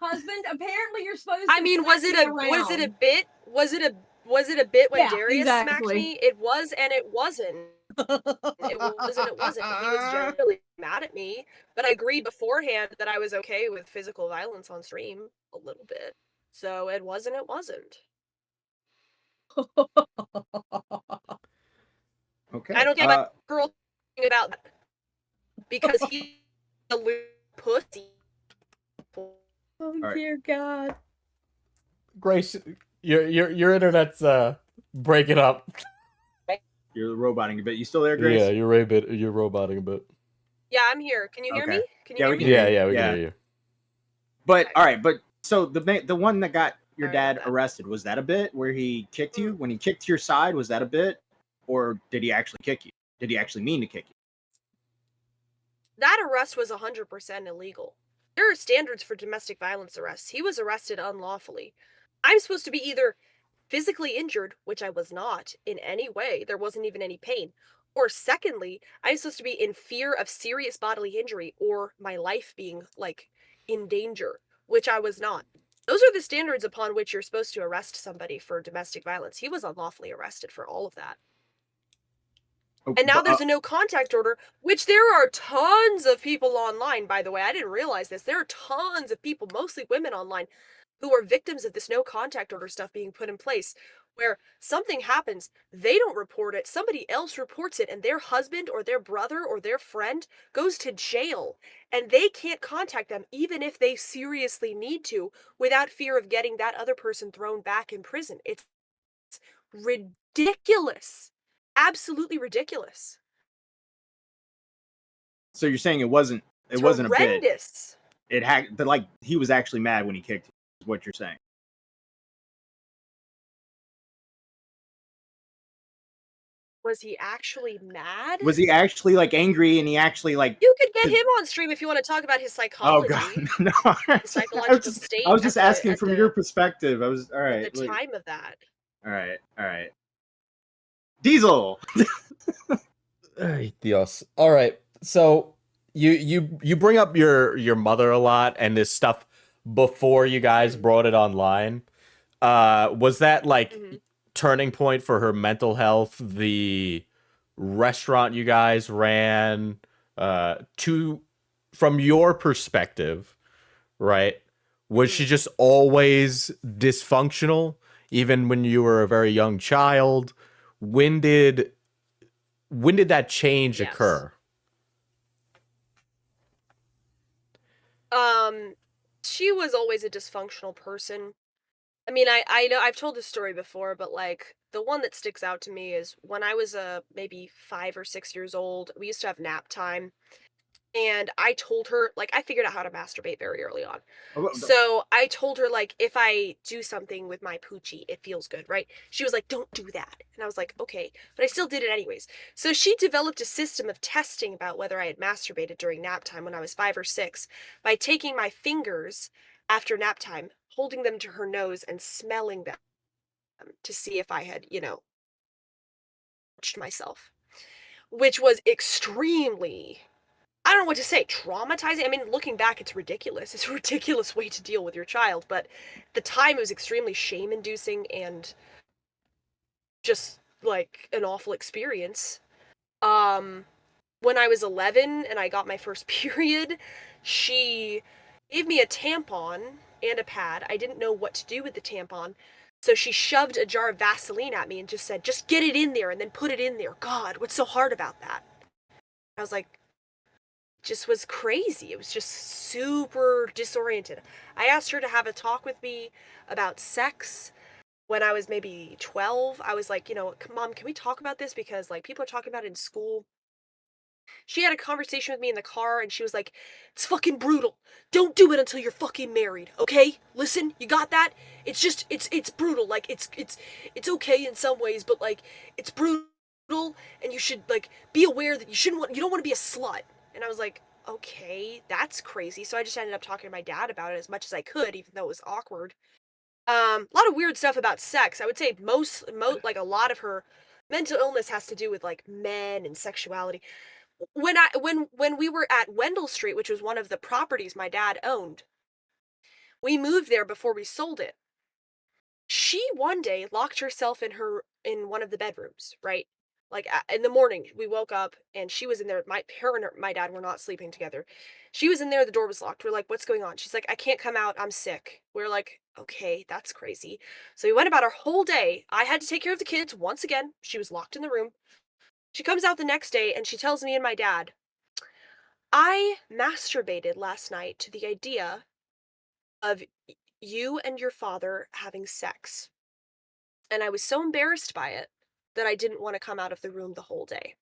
Husband, apparently you're supposed to I mean, was it a bit? Was it a bit when Yeah, Darius smacked exactly. me? It was and it wasn't. It was and it wasn't. He was generally mad at me, but I agreed beforehand that I was okay with physical violence on stream a little bit. So it was and it wasn't. Okay. I don't get my girl thing about that because he's a pussy. Oh dear God. Grace, your internet's breaking up. You're roboting a bit. You still there, Grace? Yeah, you're roboting a bit. Yeah, I'm here. Can you hear Okay. me? Can you Yeah, hear we me? can hear Yeah, we Yeah. can hear you. But all right, but so the one that got your Sorry about dad that. arrested, was that a bit where he kicked you? When he kicked your side, was that a bit, or did he actually kick you? Did he actually mean to kick you? That arrest was 100% illegal. There are standards for domestic violence arrests. He was arrested unlawfully. I'm supposed to be either physically injured, which I was not in any way, there wasn't even any pain, or secondly, I'm supposed to be in fear of serious bodily injury or my life being, like, in danger, which I was not. Those are the standards upon which you're supposed to arrest somebody for domestic violence. He was unlawfully arrested for all of that. And now there's a no contact order, which there are tons of people online, by the way. I didn't realize this. There are tons of people, mostly women online, who are victims of this no contact order stuff being put in place, where something happens, they don't report it, somebody else reports it, and their husband or their brother or their friend goes to jail, and they can't contact them even if they seriously need to, without fear of getting that other person thrown back in prison. It's ridiculous. Absolutely ridiculous. So you're saying it wasn't It's a bit. horrendous. It had, but like he was actually mad when he kicked him, is what you're saying. Was he actually mad? Was he actually like angry and he actually like You could get him on stream if you want to talk about his Oh psychology. god, no. His psychological state I was just at the- asking at from the- your perspective. I was all at right. the like- time of that. all right. Diesel. Ay, Dios. All right. So you bring up your mother a lot and this stuff before you guys brought it online. Was that like Mhm. turning point for her mental health? The restaurant you guys ran, from your perspective, right? Was she just always dysfunctional, even when you were a very young child? When did that change Yes. occur? She was always a dysfunctional person. I mean, I know I've told this story before, but like the one that sticks out to me is when I was maybe 5 or 6 years old, we used to have nap time. And I told her, like, I figured out how to masturbate very early on. So I told her, like, if I do something with my poochie, it feels good, right? She was like, don't do that. And I was like, okay. But I still did it anyways. So she developed a system of testing about whether I had masturbated during nap time when I was 5 or 6 by taking my fingers after nap time, holding them to her nose and smelling them to see if I had, touched myself, which was extremely, I don't know what to say, traumatizing. I mean, looking back, it's ridiculous. It's a ridiculous way to deal with your child, but at the time it was extremely shame-inducing and just like an awful experience. When I was 11 and I got my first period, she gave me a tampon and a pad. I didn't know what to do with the tampon, so she shoved a jar of Vaseline at me and just said, just get it in there and then put it in there. God, what's so hard about that? I was like, just was crazy. It was just super disoriented. I asked her to have a talk with me about sex when I was maybe 12. I was like, Mom, can we talk about this? Because like people are talking about it in school. She had a conversation with me in the car and she was like, it's fucking brutal. Don't do it until you're fucking married, okay? Listen, you got that? It's just, it's brutal. Like, it's okay in some ways, but like, it's brutal and you should like be aware that you don't want to be a slut. And I was like, okay, that's crazy. So I just ended up talking to my dad about it as much as I could, even though it was awkward. A lot of weird stuff about sex. I would say most like a lot of her mental illness has to do with like men and sexuality. When we were at Wendell Street, which was one of the properties my dad owned, we moved there before we sold it. She one day locked herself in one of the bedrooms, right? Like in the morning, we woke up and she was in there. Her and my dad were not sleeping together. She was in there. The door was locked. We're like, "What's going on?" She's like, "I can't come out. I'm sick." We're like, "Okay, that's crazy." So we went about our whole day. I had to take care of the kids once again. She was locked in the room. She comes out the next day and she tells me and my dad, "I masturbated last night to the idea of you and your father having sex. And I was so embarrassed by it that I didn't want to come out of the room the whole day."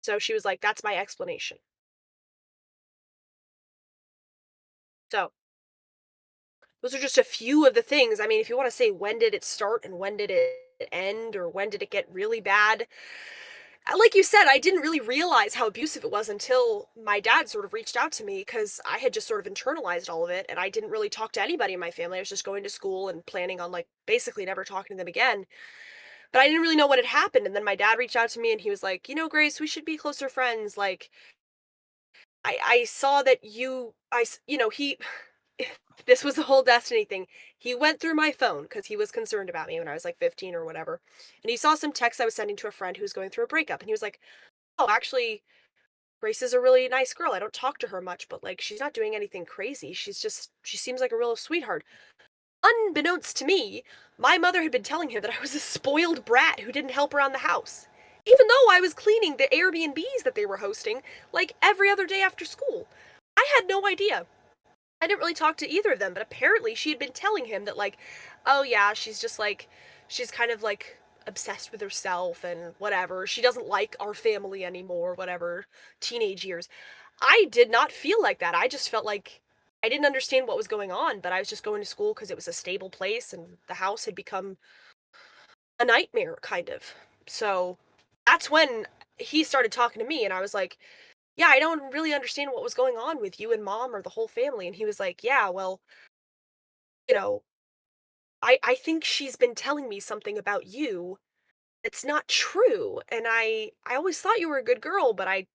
So she was like, "That's my explanation." So those are just a few of the things. I mean, if you want to say when did it start and when did it end or when did it get really bad, like you said, I didn't really realize how abusive it was until my dad sort of reached out to me because I had just sort of internalized all of it and I didn't really talk to anybody in my family. I was just going to school and planning on like basically never talking to them again. But I didn't really know what had happened. And then my dad reached out to me and he was like, Grace, we should be closer friends. Like, I saw that he, this was the whole Destiny thing. He went through my phone because he was concerned about me when I was like 15 or whatever. And he saw some texts I was sending to a friend who was going through a breakup. And he was like, oh, actually, Grace is a really nice girl. I don't talk to her much, but like, she's not doing anything crazy. She seems like a real sweetheart. Unbeknownst to me, my mother had been telling him that I was a spoiled brat who didn't help around the house. Even though I was cleaning the Airbnbs that they were hosting, like, every other day after school. I had no idea. I didn't really talk to either of them, but apparently she had been telling him that, like, oh yeah, she's just like, she's kind of like obsessed with herself and whatever. She doesn't like our family anymore, whatever. Teenage years. I did not feel like that. I just felt like I didn't understand what was going on, but I was just going to school because it was a stable place and the house had become a nightmare, kind of. So that's when he started talking to me, and I was like, yeah, I don't really understand what was going on with you and mom or the whole family. And he was like, yeah, well, you know, I think she's been telling me something about you that's not true. And I always thought you were a good girl, but I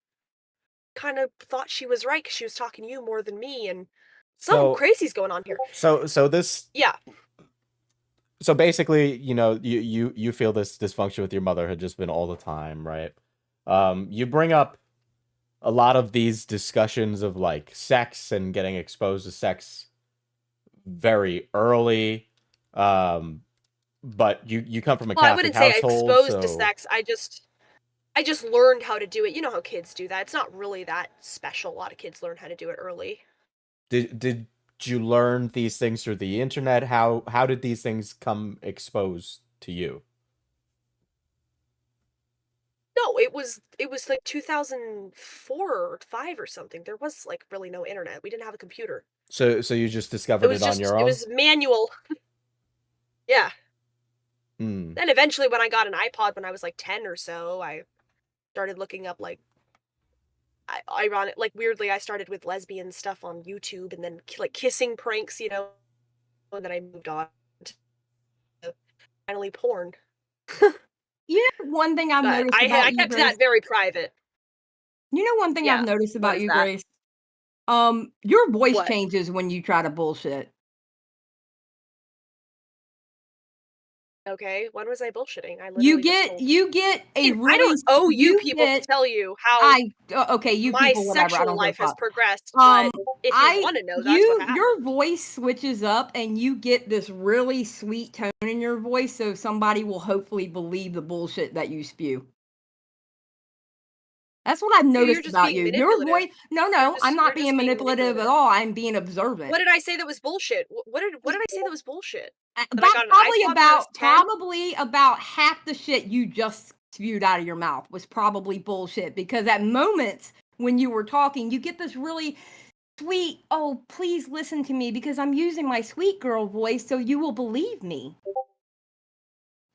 kind of thought she was right because she was talking to you more than me. And something So, crazy's going on here. this, Yeah. so basically, you know, you feel this dysfunction with your mother had just been all the time, right? You bring up a lot of these discussions of like sex and getting exposed to sex very early. But you come from a Well, I Catholic wouldn't say household, exposed to so sex. I just learned how to do it. You know how kids do that. It's not really that special. A lot of kids learn how to do it early. did you learn these things through the internet? How did these things come exposed to you? No, it was like 2004 or 5 or something. There was like really no internet. We didn't have a computer. So you just discovered it on your It own? was manual. Yeah. Hmm. Then eventually when I got an iPod when I was like 10 or so, I started looking up like ironic, like weirdly I started with lesbian stuff on YouTube and then like kissing pranks, you know, and then I moved on to finally porn. You know, one thing I've But noticed I about you, kept Grace. that very private. You know, one thing I've Yeah. noticed What about is you, that? Grace. Your voice What? changes when you try to bullshit. Okay, when was I bullshitting? I You literally just told get a I really don't owe you you people to get tell you how okay, you my people, whatever. I sexual don't give a life has fuck. progressed, but if you want to know, that's what happened. Your voice switches up and you get this really sweet tone in your voice, so somebody will hopefully believe the bullshit that you spew. That's what I've You're noticed just about being you. Your manipulative. voice, no, I'm not You're being just being manipulative at all. I'm being observant. What did I say that was bullshit? What did I say that was bullshit? That I About got an iPod when I was 10? probably about half the shit you just spewed out of your mouth was probably bullshit, because at moments when you were talking, you get this really sweet, oh, please listen to me because I'm using my sweet girl voice so you will believe me.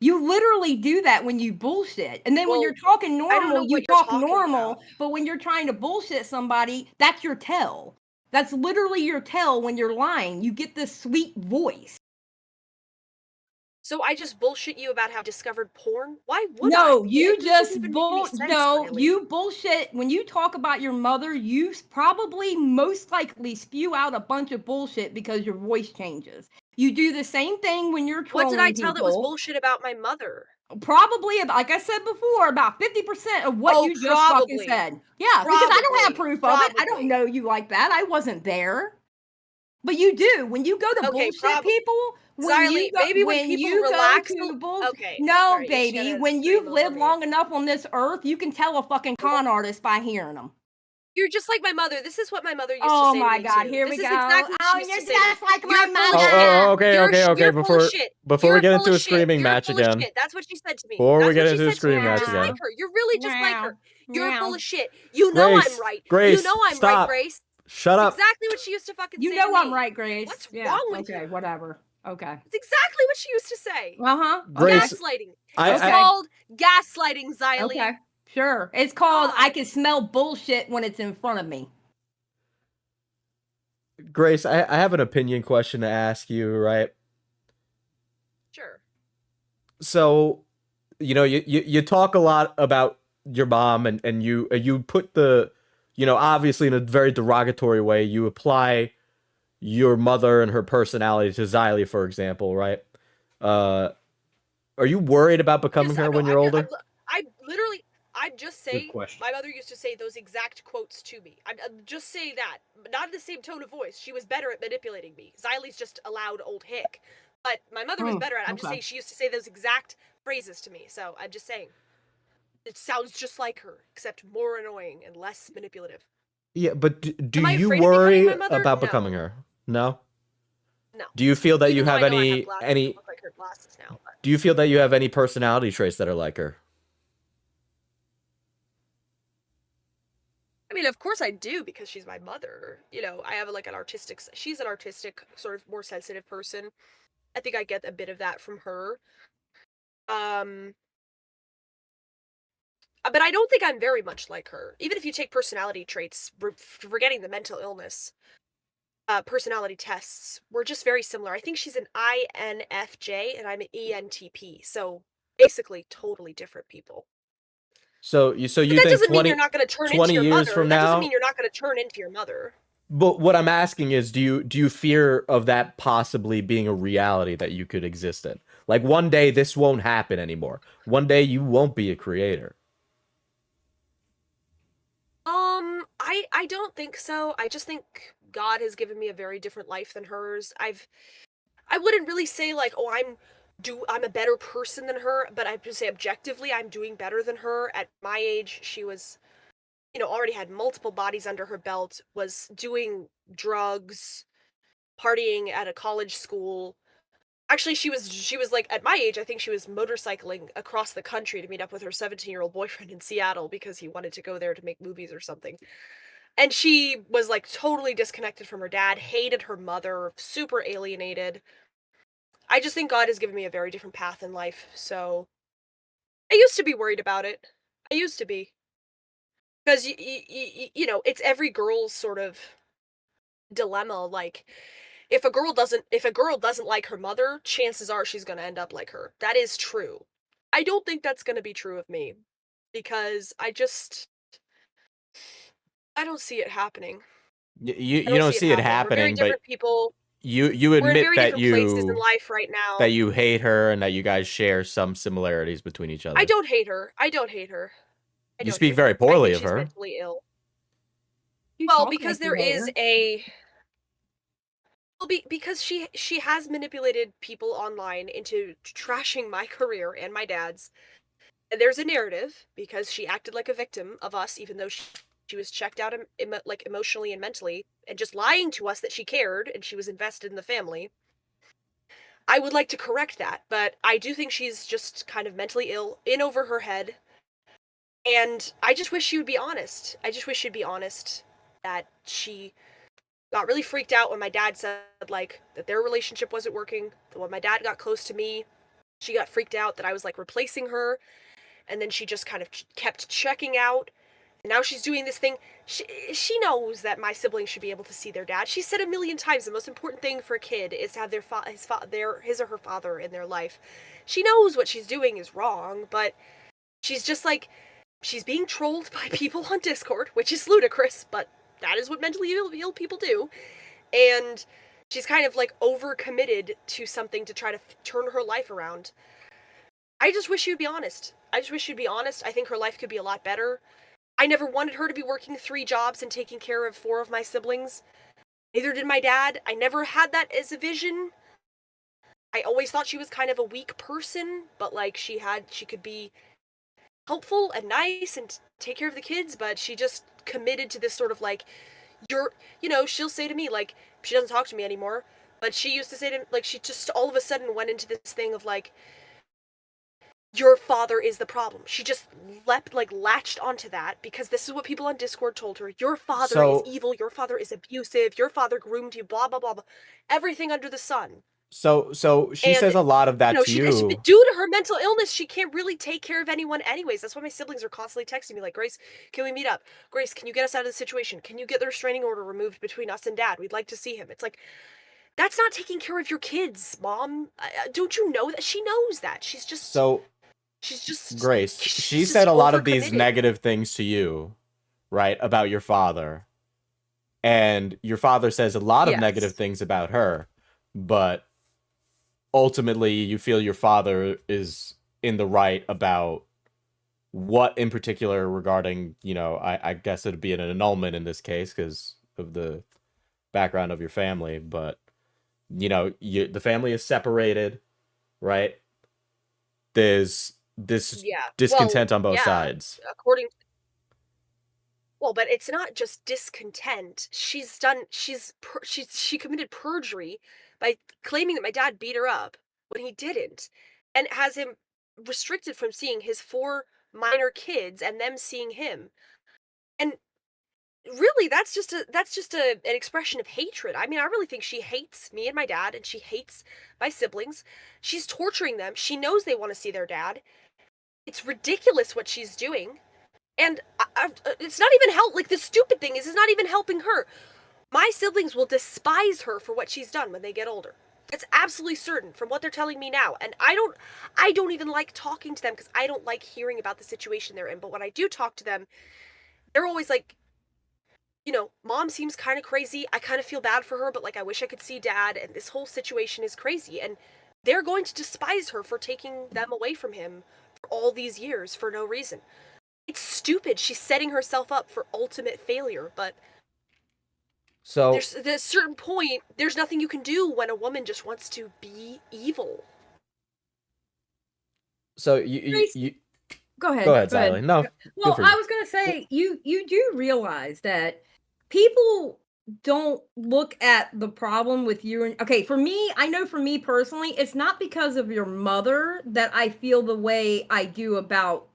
You literally do that when you bullshit. And then when Well, you're talking I don't know normal, you what you're talk talking normal, about. but when you're trying to bullshit somebody, that's your tell. That's literally your tell when you're lying. You get this sweet voice. So I just bullshit you about how I discovered porn? Why would I? No, It you doesn't just even make any sense, really. you bullshit. When you talk about your mother, you probably most likely spew out a bunch of bullshit because your voice changes. You do the same thing when you're What trolling did I tell that was people. bullshit about my mother? Probably, like I said before, about 50% of what you just fucking probably. said. Yeah, because I don't have Probably. proof of it. I don't know you like that. I wasn't there. But you do. When you go to Okay, bullshit people, Xylee, maybe when people relax okay, no, sorry, each baby, gonna when scream you've over lived me. long enough on this earth, you can tell a fucking con artist by hearing them. You're just like my mother. This is what my mother used to Oh say my to me God, too. here This we is go. exactly what she Oh, used you're to say to me. just like my You're full of mother. shit. Okay, You're okay. full of shit. Before we You're get full into of a shit. screaming You're match full of again. shit. That's what she said to me. Before we That's get what she into the said to me. screaming You're match just again. like her. You're really just like her. You're full Meow. of shit. You know Grace, I'm right. Grace, You know I'm stop. right, Grace. Shut It's up. exactly what she used to fucking You say know to me. I'm right, Grace. What's Yeah. wrong with Okay, you? whatever. Okay. It's exactly what she used to say. Uh-huh. Grace, Gaslighting. I- It's I- called gaslighting, Xylee. Okay. Sure. It's called I God. can smell bullshit when it's in front of me. Grace, I have an opinion question to ask you, right? Sure. So, you know, you talk a lot about your mom, and you put the, you know, obviously in a very derogatory way, you apply, your mother and her personality to Xylee, for example, right? Are you worried about becoming her when you're older? I literally, I'd just Good say, question. my mother used to say those exact quotes to me. I'd just say that, but not in the same tone of voice. She was better at manipulating me. Xylie's just a loud old hick. But my mother was better at it. I'm just saying she used to say those exact phrases to me. So I'm just saying. It sounds just like her, except more annoying and less manipulative. Yeah, but do Am I you afraid of becoming worry my mother? about No. becoming her? No? No. Do you feel that Even you though have I know I have any glasses, any I look like her glasses now. But... Do you feel that you have any personality traits that are like her? I mean, of course I do, because she's my mother. You know, I have like an artistic... She's an artistic, sort of more sensitive person. I think I get a bit of that from her. But I don't think I'm very much like her. Even if you take personality traits, forgetting the mental illness, personality tests, we're just very similar. I think she's an INFJ and I'm an ENTP. So basically totally different people. So you But that think doesn't mean 20, you're not going to turn 20 into your years mother. from That doesn't now? mean you're not going to turn into your mother. But what I'm asking is, do you fear of that possibly being a reality that you could exist in? Like one day this won't happen anymore. One day you won't be a creator. I don't think so. I just think God has given me a very different life than hers. I wouldn't really say like, oh, I'm a better person than her, but I would say objectively I'm doing better than her. At my age, she was, you know, already had multiple bodies under her belt, was doing drugs, partying at a college school. Actually, she was like at my age, I think she was motorcycling across the country to meet up with her 17-year-old boyfriend in Seattle because he wanted to go there to make movies or something. And she was like totally disconnected from her dad, hated her mother, super alienated. I just think God has given me a very different path in life. So I used to be worried about it. I used to be. Because, you know, it's every girl's sort of dilemma. Like, if a girl doesn't like her mother, chances are she's going to end up like her. That is true. I don't think that's going to be true of me. Because I don't see it happening. You don't see it We're very happening, but different people. you We're in admit very that different places in life right now. you hate her and that you guys share some similarities between each other. I don't hate her. I don't hate her. You speak very I poorly think of she's her. mentally ill. You Well, talk because like you there hate is her. a because she has manipulated people online into trashing my career and my dad's. And there's a narrative because she acted like a victim of us, even though she was checked out like emotionally and mentally, and just lying to us that she cared and she was invested in the family. I would like to correct that, but I do think she's just kind of mentally ill, in over her head. And I just wish she would be honest. I just wish she'd be honest that she got really freaked out when my dad said, like, that their relationship wasn't working. That when my dad got close to me, she got freaked out that I was, like, replacing her. And then she just kind of kept checking out. And now she's doing this thing. She knows that my siblings should be able to see their dad. She said a million times the most important thing for a kid is to have his or her father in their life. She knows what she's doing is wrong, but she's just like, she's being trolled by people on Discord, which is ludicrous, but that is what mentally ill people do. And she's kind of like overcommitted to something to try to turn her life around. I just wish she'd be honest. I think her life could be a lot better. I never wanted her to be working 3 jobs and taking care of 4 of my siblings. Neither did my dad. I never had that as a vision. I always thought she was kind of a weak person, but like she could be helpful and nice and take care of the kids, but she just committed to this sort of like, she'll say to me, like, she doesn't talk to me anymore, but she used to say to, like, she just all of a sudden went into this thing of like, your father is the problem. She just latched onto that because this is what people on Discord told her. Your father is evil, your father is abusive, your father groomed you, blah blah blah blah. Everything under the sun. So she says a lot of that to you. Due to her mental illness, she can't really take care of anyone anyways. That's why my siblings are constantly texting me like, Grace, can we meet up? Grace, can you get us out of the situation? Can you get the restraining order removed between us and dad? We'd like to see him. It's like, that's not taking care of your kids, Mom. Don't you know that? She knows that. She's just Grace. She said a lot of these negative things to you, right, about your father. and your father says a lot of negative Yes. things about her, but ultimately you feel your father is in the right about what in particular regarding, I guess it'd be an annulment in this case because of the background of your family, but the family is separated, right? There's this Yeah. Well, discontent on both yeah. sides. According Well, but it's not just discontent. She committed perjury by claiming that my dad beat her up when he didn't, and has him restricted from seeing his 4 minor kids and them seeing him. And really, that's just an expression of hatred. I mean, I really think she hates me and my dad, and she hates my siblings. She's torturing them. She knows they want to see their dad. It's ridiculous what she's doing. And it's not even help. Like, the stupid thing is, it's not even helping her. My siblings will despise her for what she's done when they get older. It's absolutely certain from what they're telling me now. And I don't even like talking to them because I don't like hearing about the situation they're in. But when I do talk to them, they're always like, Mom seems kind of crazy. I kind of feel bad for her, but like, I wish I could see Dad. And this whole situation is crazy. And they're going to despise her for taking them away from him for all these years for no reason. It's stupid. She's setting herself up for ultimate failure, but So there's at a certain point, there's nothing you can do when a woman just wants to be evil. so you Go ahead. go ahead, Xylee. No, Well, good for you. I was gonna say you do realize that people don't look at the problem with you and okay, for me, I know for me personally, it's not because of your mother that I feel the way I do about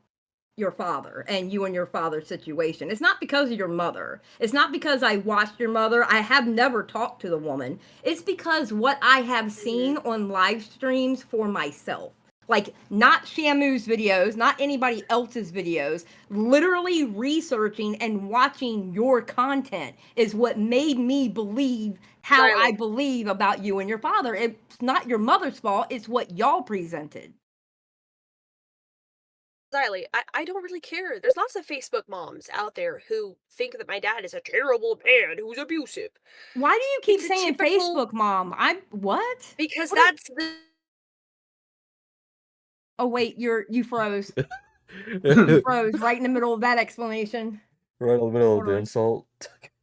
your father and you and your father's situation. It's not because of your mother. It's not because I watched your mother. I have never talked to the woman. It's because what I have seen on live streams for myself. Like, not Shamu's videos, not anybody else's videos. Literally researching and watching your content is what made me believe how I Xylee. believe about you and your father. It's not your mother's fault. It's what y'all presented. Xylee, I don't really care. There's lots of Facebook moms out there who think that my dad is a terrible man who's abusive. Why do you keep It's a saying typical Facebook, Mom? I'm what? because What are, that's the oh wait, you froze. You froze right in the middle of that explanation. Right in the middle of Hold the on. insult.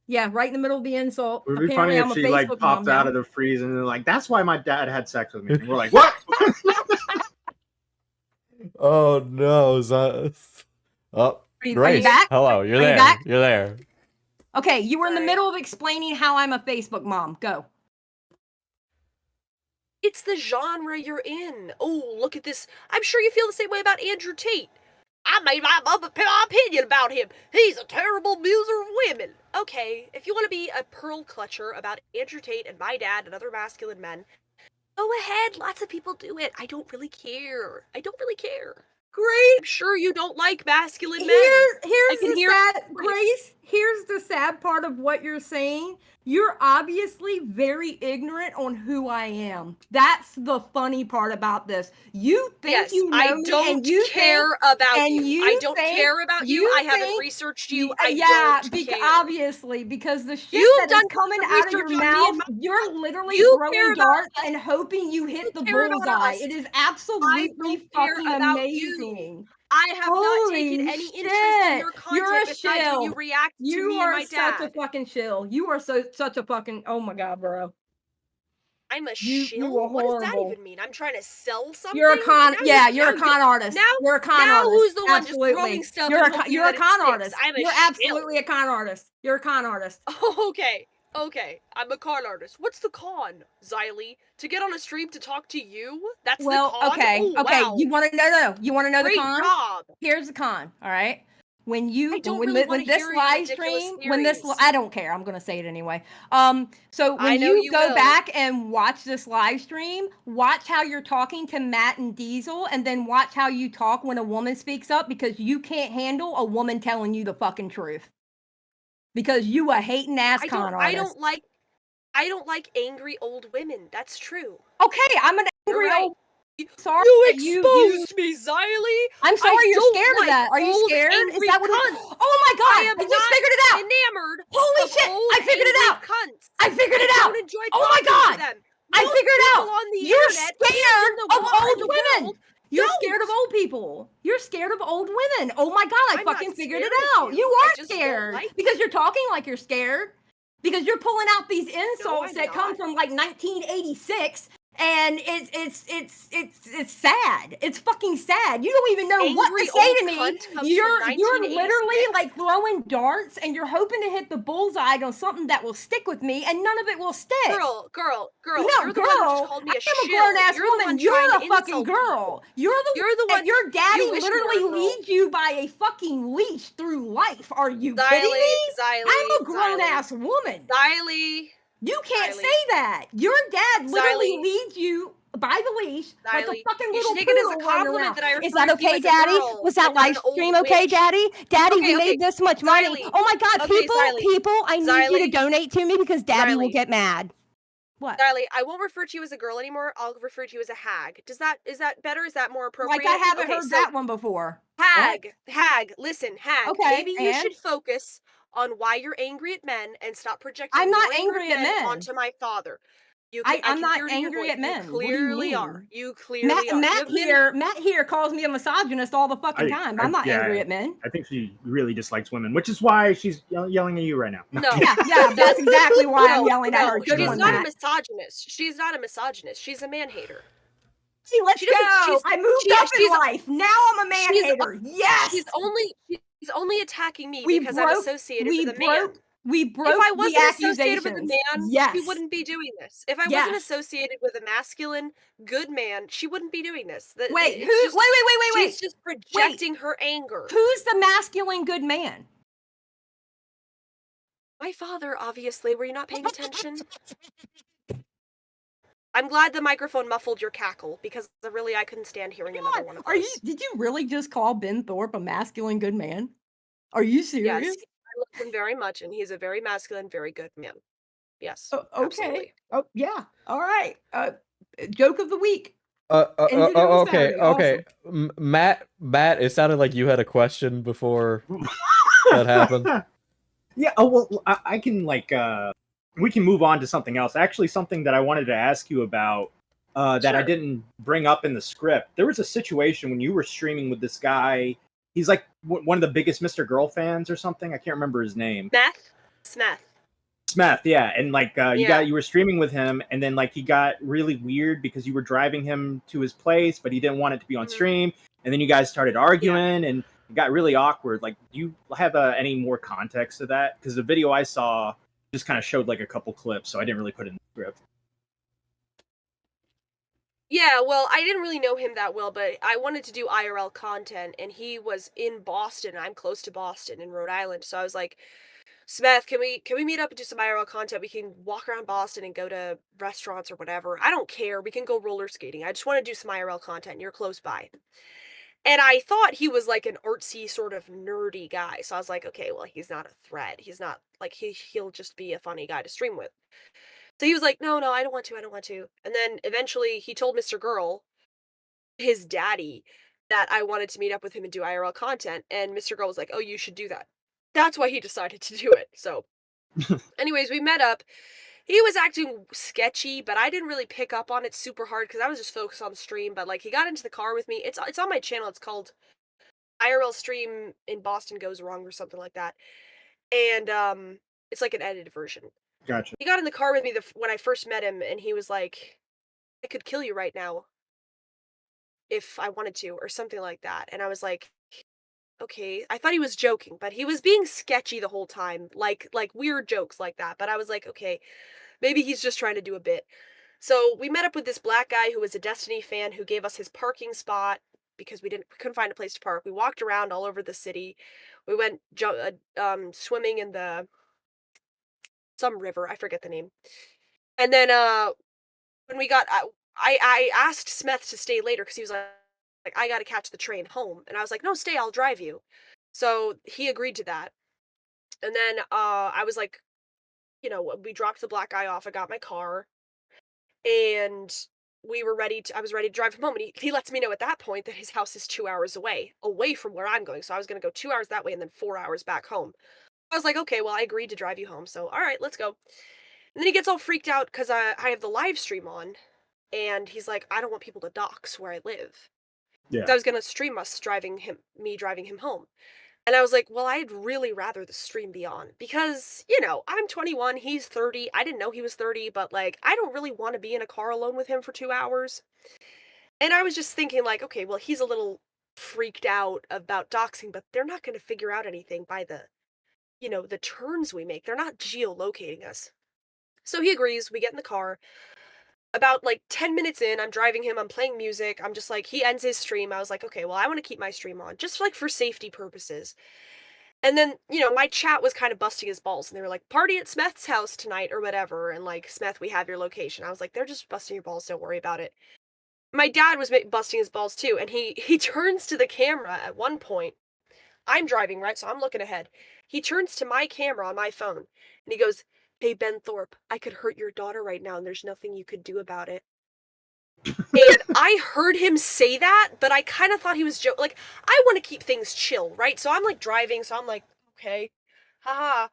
Yeah, right in the middle of the insult. It would be Apparently, funny if I'm a she like Facebook mom popped out now. of the freeze and then like, that's why my dad had sex with me. And we're like, what? Oh no, oh, Are you Grace. back? Hello, you're Are you there. back? You're there. Okay, you were in the Sorry. middle of explaining how I'm a Facebook mom. Go. It's the genre you're in. Oh, look at this. I'm sure you feel the same way about Andrew Tate. I made my opinion about him. He's a terrible abuser of women. Okay, if you want to be a pearl clutcher about Andrew Tate and my dad and other masculine men, go ahead. Lots of people do it. I don't really care. I don't really care. Great. I'm sure you don't like masculine men. I Here's can the hear sad Grace. Here's the sad part of what you're saying. You're obviously very ignorant on who I am. That's the funny part about this. You think Yes, you know I me, don't and you care about and you. you I don't think care about you. I haven't researched you. I yeah, don't care. obviously, because the shit You've that is done coming some out of your research on me mouth, and my you're dad. literally You care throwing about darts us. and hoping you hit You the care about bullseye. us. It is I absolutely don't care fucking about you. amazing. I have not taken Holy any interest in shit! your You're content a besides when you shill. react to You me and are my such a dad. fucking shill. You are such a fucking. Oh my god, bro. I'm a You shill? are What does that horrible. even mean? I'm trying to sell something? You're a con. Now Yeah, you're a con artist. now, You're a con now artist. who's the one just throwing Absolutely. stuff You're and a hoping you're a that it con sticks? artist. I'm a You're shill. absolutely a con artist. You're a con artist. Oh, okay. Okay, I'm a con artist. What's the con, Xylee? To get on a stream to talk to you? That's Well, the con? okay, Oh, okay. wow. You want to know? No, you want to know the Great con? job. Here's the con. All right. When I don't really want to this hear your live ridiculous stream, theories. I don't care. I'm gonna say it anyway. So I when know you you go will. back and watch this live stream, watch how you're talking to Matt and Diesel, and then watch how you talk when a woman speaks up, because you can't handle a woman telling you the fucking truth. Because you a hating ass con artist. I don't like angry old women. That's true. Okay, I'm an You're angry right. old Sorry You that exposed me, Xylee! I'm sorry I you're don't scared of like that. Are you old, scared? Is angry that what it cunts. Oh my I god! am I just not figured it out! enamored Holy of shit! old, I figured it angry out! cunts. I figured it I out! don't enjoy Oh my talking to god! them. I Most figured it people out! on the You're internet and scared in the of old in the women! world You're scared of don't. old people. You're scared of old women. Oh my god, I I'm not fucking figured it scared of out. you. You I are just don't scared like because you. you're talking like you're scared. Because you're pulling out these insults I'm that come not. from like 1986 and it's sad. It's fucking sad. You don't even know what to Angry say old to me. cunt comes from You're literally 1986. like throwing darts and you're hoping to hit the bullseye on something that will stick with me and none of it will stick. Girl, No, you're the one who just called me a I'm a shill. grown ass You're the woman. one You're trying a to fucking insult girl. people. You're the one. your daddy You wish you were a literally girl. leads you by a fucking leash through life. Are you kidding Xylee, me? Xylee, I'm a grown ass woman. Xylee. You can't Xylee. say that. Your dad literally Xylee. leads you by the leash like a Xylee, fucking you little should take it as a poodle running compliment around. that I Is referred that to you okay, as a Daddy? girl Was that and not live an old stream okay, witch. Daddy? Daddy, we Okay. made this much money. Xylee. Oh my God, Okay, people, Xylee. I need you to Xylee. donate to me because Daddy will Xylee. get mad. What? Xylee, I won't refer to you as a girl anymore. I'll refer to you as a hag. Is that better? Is that more appropriate? Like I haven't Okay, heard so that one before. hag, listen, hag. Okay, Maybe you and? should focus on why you're angry at men and stop projecting I'm not your anger angry at men. onto my father. I I'm can not hear it in your angry voice. at men. You What do you clearly are. mean? You clearly are. Matt here calls me a misogynist all the fucking time. I'm not angry at men. I think she really dislikes women, which is why she's yelling at you right now. No. Yeah, that's exactly why I'm yelling at her. Good She's one, not Matt. a misogynist. She's not a misogynist. She's a man hater. See, let's She doesn't- go. she's- I moved she- up in she's- life. Now I'm a man she's- hater. Yes. She's only attacking me because I'm associated with a man. We broke If I the wasn't associated with a accusations. man, Yes. she wouldn't be doing this. If I wasn't associated with a masculine, good man, she wouldn't be doing this. Wait, She's just projecting her anger. Who's the masculine good man? My father, obviously. Were you not paying attention? I'm glad the microphone muffled your cackle because really I couldn't stand hearing another one of those. Did you really just call Ben Thorp a masculine good man? Are you serious? Yes, I love him very much, and he's a very masculine, very good man. Yes. Okay. Absolutely. Oh yeah. All right. Joke of the week. Okay. Awesome. Matt, it sounded like you had a question before that happened. Yeah. Oh well, I can we can move on to something else. Actually, something that I wanted to ask you about that I didn't bring up in the script. There was a situation when you were streaming with this guy. He's like one of the biggest Mr. Girl fans or something. I can't remember his name. Smeth, yeah. And you were streaming with him, and then he got really weird because you were driving him to his place, but he didn't want it to be on stream. And then you guys started arguing, and it got really awkward. Do you have any more context to that? Because the video I saw just kind of showed a couple clips, so I didn't really put it in the script. Yeah, well, I didn't really know him that well, but I wanted to do IRL content, and he was in Boston. I'm close to Boston in Rhode Island, so I was like, Smith, can we meet up and do some IRL content? We can walk around Boston and go to restaurants or whatever. I don't care. We can go roller skating. I just want to do some IRL content. You're close by. And I thought he was an artsy sort of nerdy guy. So I was like, okay, well, he's not a threat. He's not he'll just be a funny guy to stream with. So he was like, no, I don't want to. And then eventually he told Mr. Girl, his daddy, that I wanted to meet up with him and do IRL content. And Mr. Girl was like, oh, you should do that. That's why he decided to do it. So anyways, we met up. He was acting sketchy, but I didn't really pick up on it super hard because I was just focused on the stream. But he got into the car with me. It's on my channel. It's called IRL Stream in Boston Goes Wrong or something like that. And it's an edited version. Gotcha. He got in the car with me when I first met him, and he was like, I could kill you right now if I wanted to, or something like that. And I was like, okay. I thought he was joking, but he was being sketchy the whole time, like weird jokes like that. But I was like, okay, maybe he's just trying to do a bit. So we met up with this black guy who was a Destiny fan who gave us his parking spot because we couldn't find a place to park. We walked around all over the city. We went swimming in some river, I forget the name. And then when we got I asked Smith to stay later because he was like I got to catch the train home, and I was like, no, stay, I'll drive you. So he agreed to that. And then I was like, we dropped the black guy off. I got my car, and I was ready to drive him home, and he lets me know at that point that his house is 2 hours away from where I'm going. So I was gonna go 2 hours that way and then 4 hours back home. I was like, okay, well, I agreed to drive you home, so all right, let's go. And then he gets all freaked out because I have the live stream on, and he's like, I don't want people to dox where I live. Yeah. So I was gonna stream me driving him home. And I was like, well, I'd really rather the stream be on because, I'm 21, he's 30. I didn't know he was 30, but like, I don't really want to be in a car alone with him for 2 hours. And I was just thinking, like, okay, well, he's a little freaked out about doxing, but they're not going to figure out anything by the turns we make. They're not geolocating us. So he agrees. We get in the car. About like 10 minutes in, I'm driving him, I'm playing music. I'm just like, he ends his stream. I was like, okay, well, I want to keep my stream on just like for safety purposes. And then, my chat was kind of busting his balls, and they were like, party at Smeth's house tonight or whatever. And like, Smeth, we have your location. I was like, they're just busting your balls. Don't worry about it. My dad was busting his balls too. And he turns to the camera at one point. I'm driving, right? So I'm looking ahead. He turns to my camera on my phone and he goes, hey, Ben Thorp, I could hurt your daughter right now and there's nothing you could do about it. And I heard him say that, but I kind of thought he was joking. Like, I want to keep things chill, right? So I'm like driving, so I'm like, okay, haha.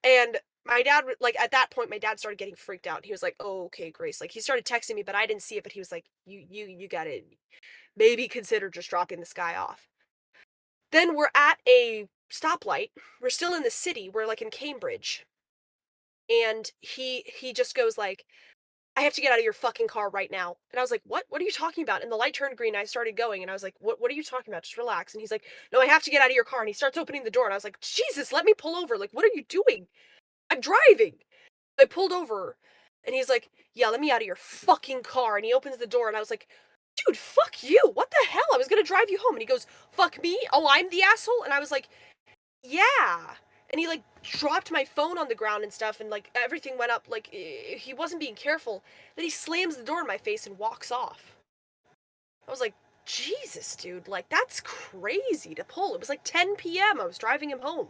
And my dad, like, at that point, my dad started getting freaked out. He was like, oh, okay, Grace. Like, he started texting me, but I didn't see it. But he was like, you got to maybe consider just dropping this guy off. Then we're at a stoplight. We're still in the city. We're like in Cambridge. And he just goes like, I have to get out of your fucking car right now. And I was like, what? What are you talking about? And the light turned green. I started going and I was like, what are you talking about? Just relax. And he's like, no, I have to get out of your car. And he starts opening the door. And I was like, Jesus, let me pull over. Like, what are you doing? I'm driving. I pulled over and he's like, yeah, let me out of your fucking car. And he opens the door and I was like, dude, fuck you. What the hell? I was going to drive you home. And he goes, fuck me? Oh, I'm the asshole? And I was like, yeah. And he like dropped my phone on the ground and stuff and like everything went up. Like he wasn't being careful. Then he slams the door in my face and walks off. I was like, Jesus, dude, like that's crazy to pull. It was like 10 p.m. I was driving him home.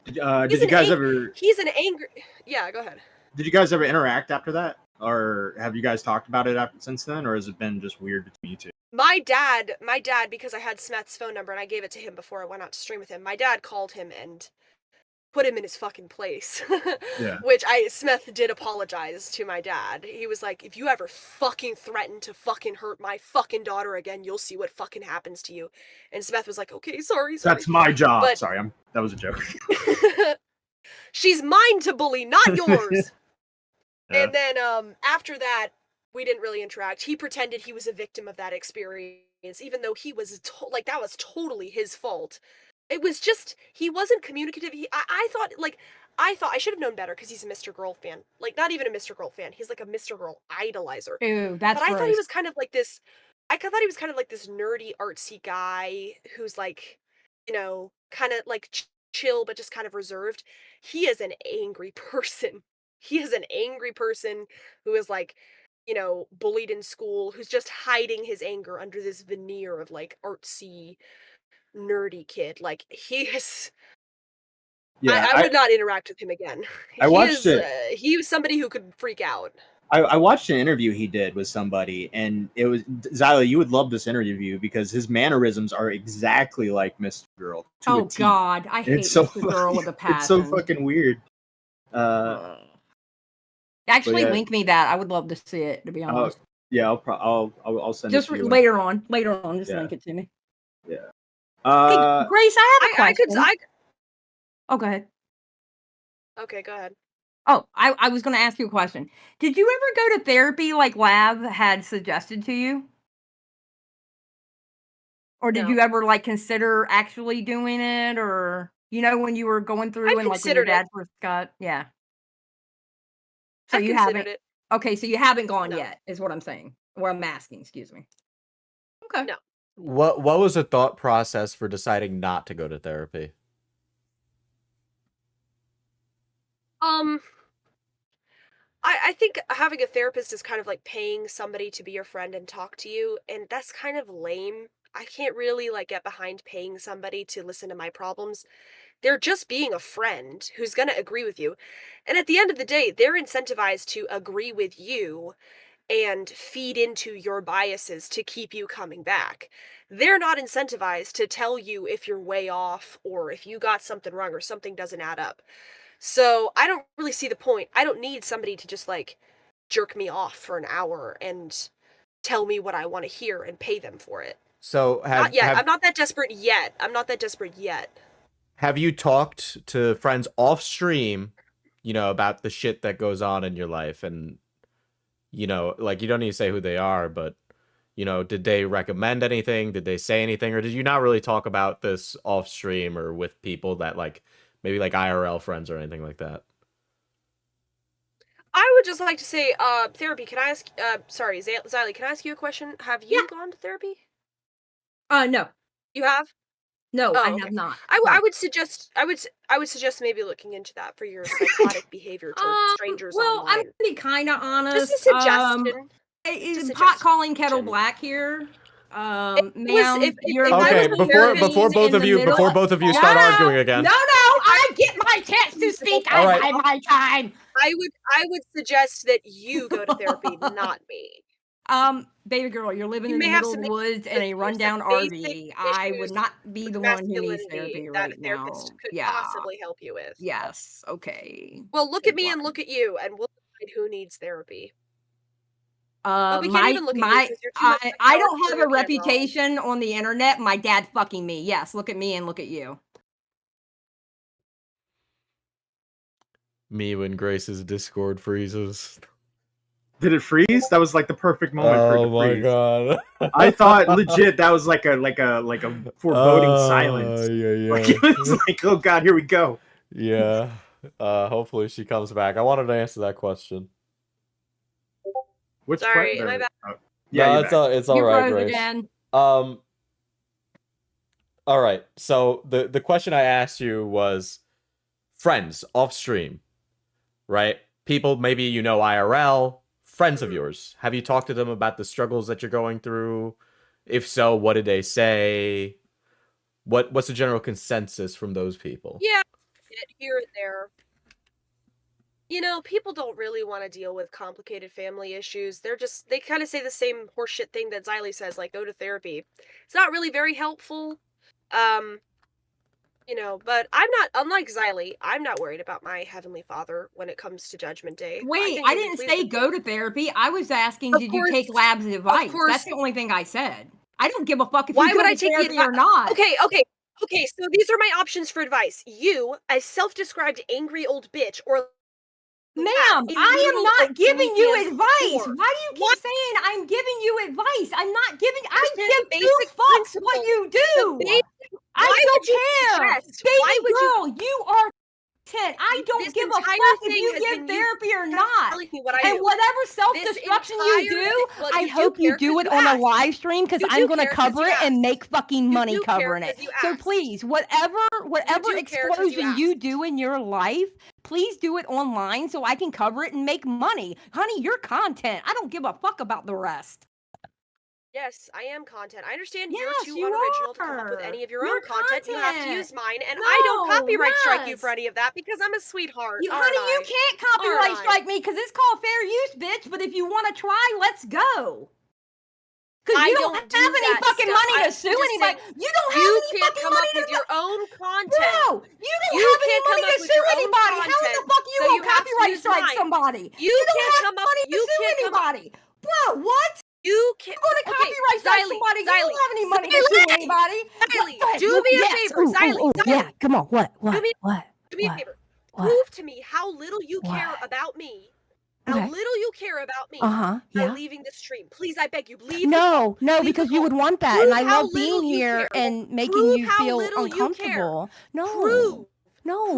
Did you guys ever? He's an angry. Yeah, go ahead. Did you guys ever interact after that, or have you guys talked about it since then, or has it been just weird between you two? My dad, because I had Smeth's phone number and I gave it to him before I went out to stream with him. My dad called him and put him in his fucking place. Yeah. Which Smith did apologize to my dad. He was like, if you ever fucking threaten to fucking hurt my fucking daughter again, you'll see what fucking happens to you. And Smith was like, okay, sorry. That's my job. But, sorry, that was a joke. She's mine to bully, not yours. Yeah. And then after that, we didn't really interact. He pretended he was a victim of that experience, even though he was that was totally his fault. It was just, he wasn't communicative. I thought I should have known better because he's a Mr. Girl fan. Like, not even a Mr. Girl fan. He's like a Mr. Girl idolizer. Ew, that's But I gross. thought he was kind of like this, nerdy, artsy guy who's like, kind of like chill, but just kind of reserved. He is an angry person. He is an angry person who is like, bullied in school, who's just hiding his anger under this veneer of like artsy, nerdy kid. Like, he is. Yeah, I would not interact with him again. I watched it. He was somebody who could freak out. I watched an interview he did with somebody, and it was Zyla. You would love this interview because his mannerisms are exactly like Mr. Girl. Oh God, I hate Mr. Girl with a passion. It's so fucking weird. Actually, link me that. I would love to see it. To be honest. Yeah, I'll send just it to you. later on. Just link it to me. Yeah. Hey, Grace, I have a question. Oh, go ahead. Okay, go ahead. Oh, I was going to ask you a question. Did you ever go to therapy like Lab had suggested to you? Or did you ever like consider actually doing it? Or, when you were going through and like when your dad first got, yeah. So you haven't. It. Okay, so you haven't gone yet, is what I'm saying. Or I'm asking, excuse me. Okay. No. What was the thought process for deciding not to go to therapy? I think having a therapist is kind of like paying somebody to be your friend and talk to you, and that's kind of lame. I can't really like get behind paying somebody to listen to my problems. They're just being a friend who's going to agree with you. And at the end of the day, they're incentivized to agree with you and feed into your biases to keep you coming back. They're not incentivized to tell you if you're way off or if you got something wrong or something doesn't add up. So I don't really see the point. I don't need somebody to just like jerk me off for an hour and tell me what I want to hear and pay them for it. So Not yet. I'm not that desperate yet. I'm not that desperate yet. have you talked to friends off stream, you know, about the shit that goes on in your life? And, you know, like, you don't need to say who they are, but, you know, did they recommend anything? Did they say anything? Or did you not really talk about this off stream or with people that, like, maybe like IRL friends or anything like that? I would just like to say, therapy, can I ask, sorry, Xylee, can I ask you a question? Have you gone to therapy? No. You have? No, Oh, I okay. have not. I would suggest maybe looking into that for your psychotic behavior towards strangers Well, I'm online. gonna be kind of honest. Just a suggestion. Is pot calling kettle black here? Ma'am, you're Okay, before both of you start arguing again. No, I get my chance to speak. All right. I my time. I would suggest that you go to therapy, not me. Baby girl, you're living You in the may have middle of some the woods in a issues, rundown some basic RV. I would issues not be the with one who needs masculinity therapy that right a therapist now. could Yeah. possibly help you with. Yes. Okay. Well, look at me and look at you, and we'll decide who needs therapy. We can't My even look at you because you're too much I don't have for a your camera. reputation on the internet. My dad fucking me. Yes, look at me and look at you. Me when Grace's Discord freezes. Did it freeze? That was like the perfect moment for it to freeze. God. I thought legit that was like a foreboding silence. Yeah. Like, it was like, oh god, here we go. Yeah. Hopefully she comes back. I wanted to answer that question. Which Sorry, am I back? Oh, yeah, no, you're it's all right, Grace. Again. All right. So the question I asked you was friends off stream, right? People maybe you know IRL, friends of yours. Have you talked to them about the struggles that you're going through? If so, what did they say? What's the general consensus from those people? Yeah, here and there. You know, people don't really want to deal with complicated family issues. They kind of say the same horseshit thing that Xylee says, like, go to therapy. It's not really very helpful. You know, but unlike Xylee, I'm not worried about my Heavenly Father when it comes to Judgment Day. Wait, I didn't say go to therapy. I was asking, did you take Lab's advice? That's the only thing I said. I don't give a fuck if you go to therapy or not. Okay, so these are my options for advice. You, a self-described angry old bitch, or ma'am, I am not giving you advice. Why do you keep saying I'm giving you advice? I'm not giving. I give two fucks what you do. I don't care. Baby girl, you are 10. I don't give a fuck if you give therapy or not. And whatever self-destruction you do, I hope you do it on a live stream because I'm going to cover it and make fucking money covering it. So please, whatever explosion you do in your life, please do it online so I can cover it and make money. Honey, you're content. I don't give a fuck about the rest. Yes, I am content. I understand you're too unoriginal to come up with any of your own content. You have to use mine, and I don't copyright strike you for any of that because I'm a sweetheart. Honey, you can't copyright strike me because it's called fair use, bitch. But if you want to try, let's go. Because you don't have any fucking money to sue anybody. You don't have any fucking money to your own content. No, you don't have any money to sue anybody. How in the fuck you will copyright strike somebody? You don't have money to sue anybody. Bro, what? You can't. You're going to copyright strike somebody. You don't have any money to sue anybody. Do me a favor, Xylee. Yeah, come on. What? Do me a favor. Prove to me how little you care about me. How little you care about me by leaving the stream. Please, I beg you, leave. No, because you would want that, and I love being here and making you feel uncomfortable. No,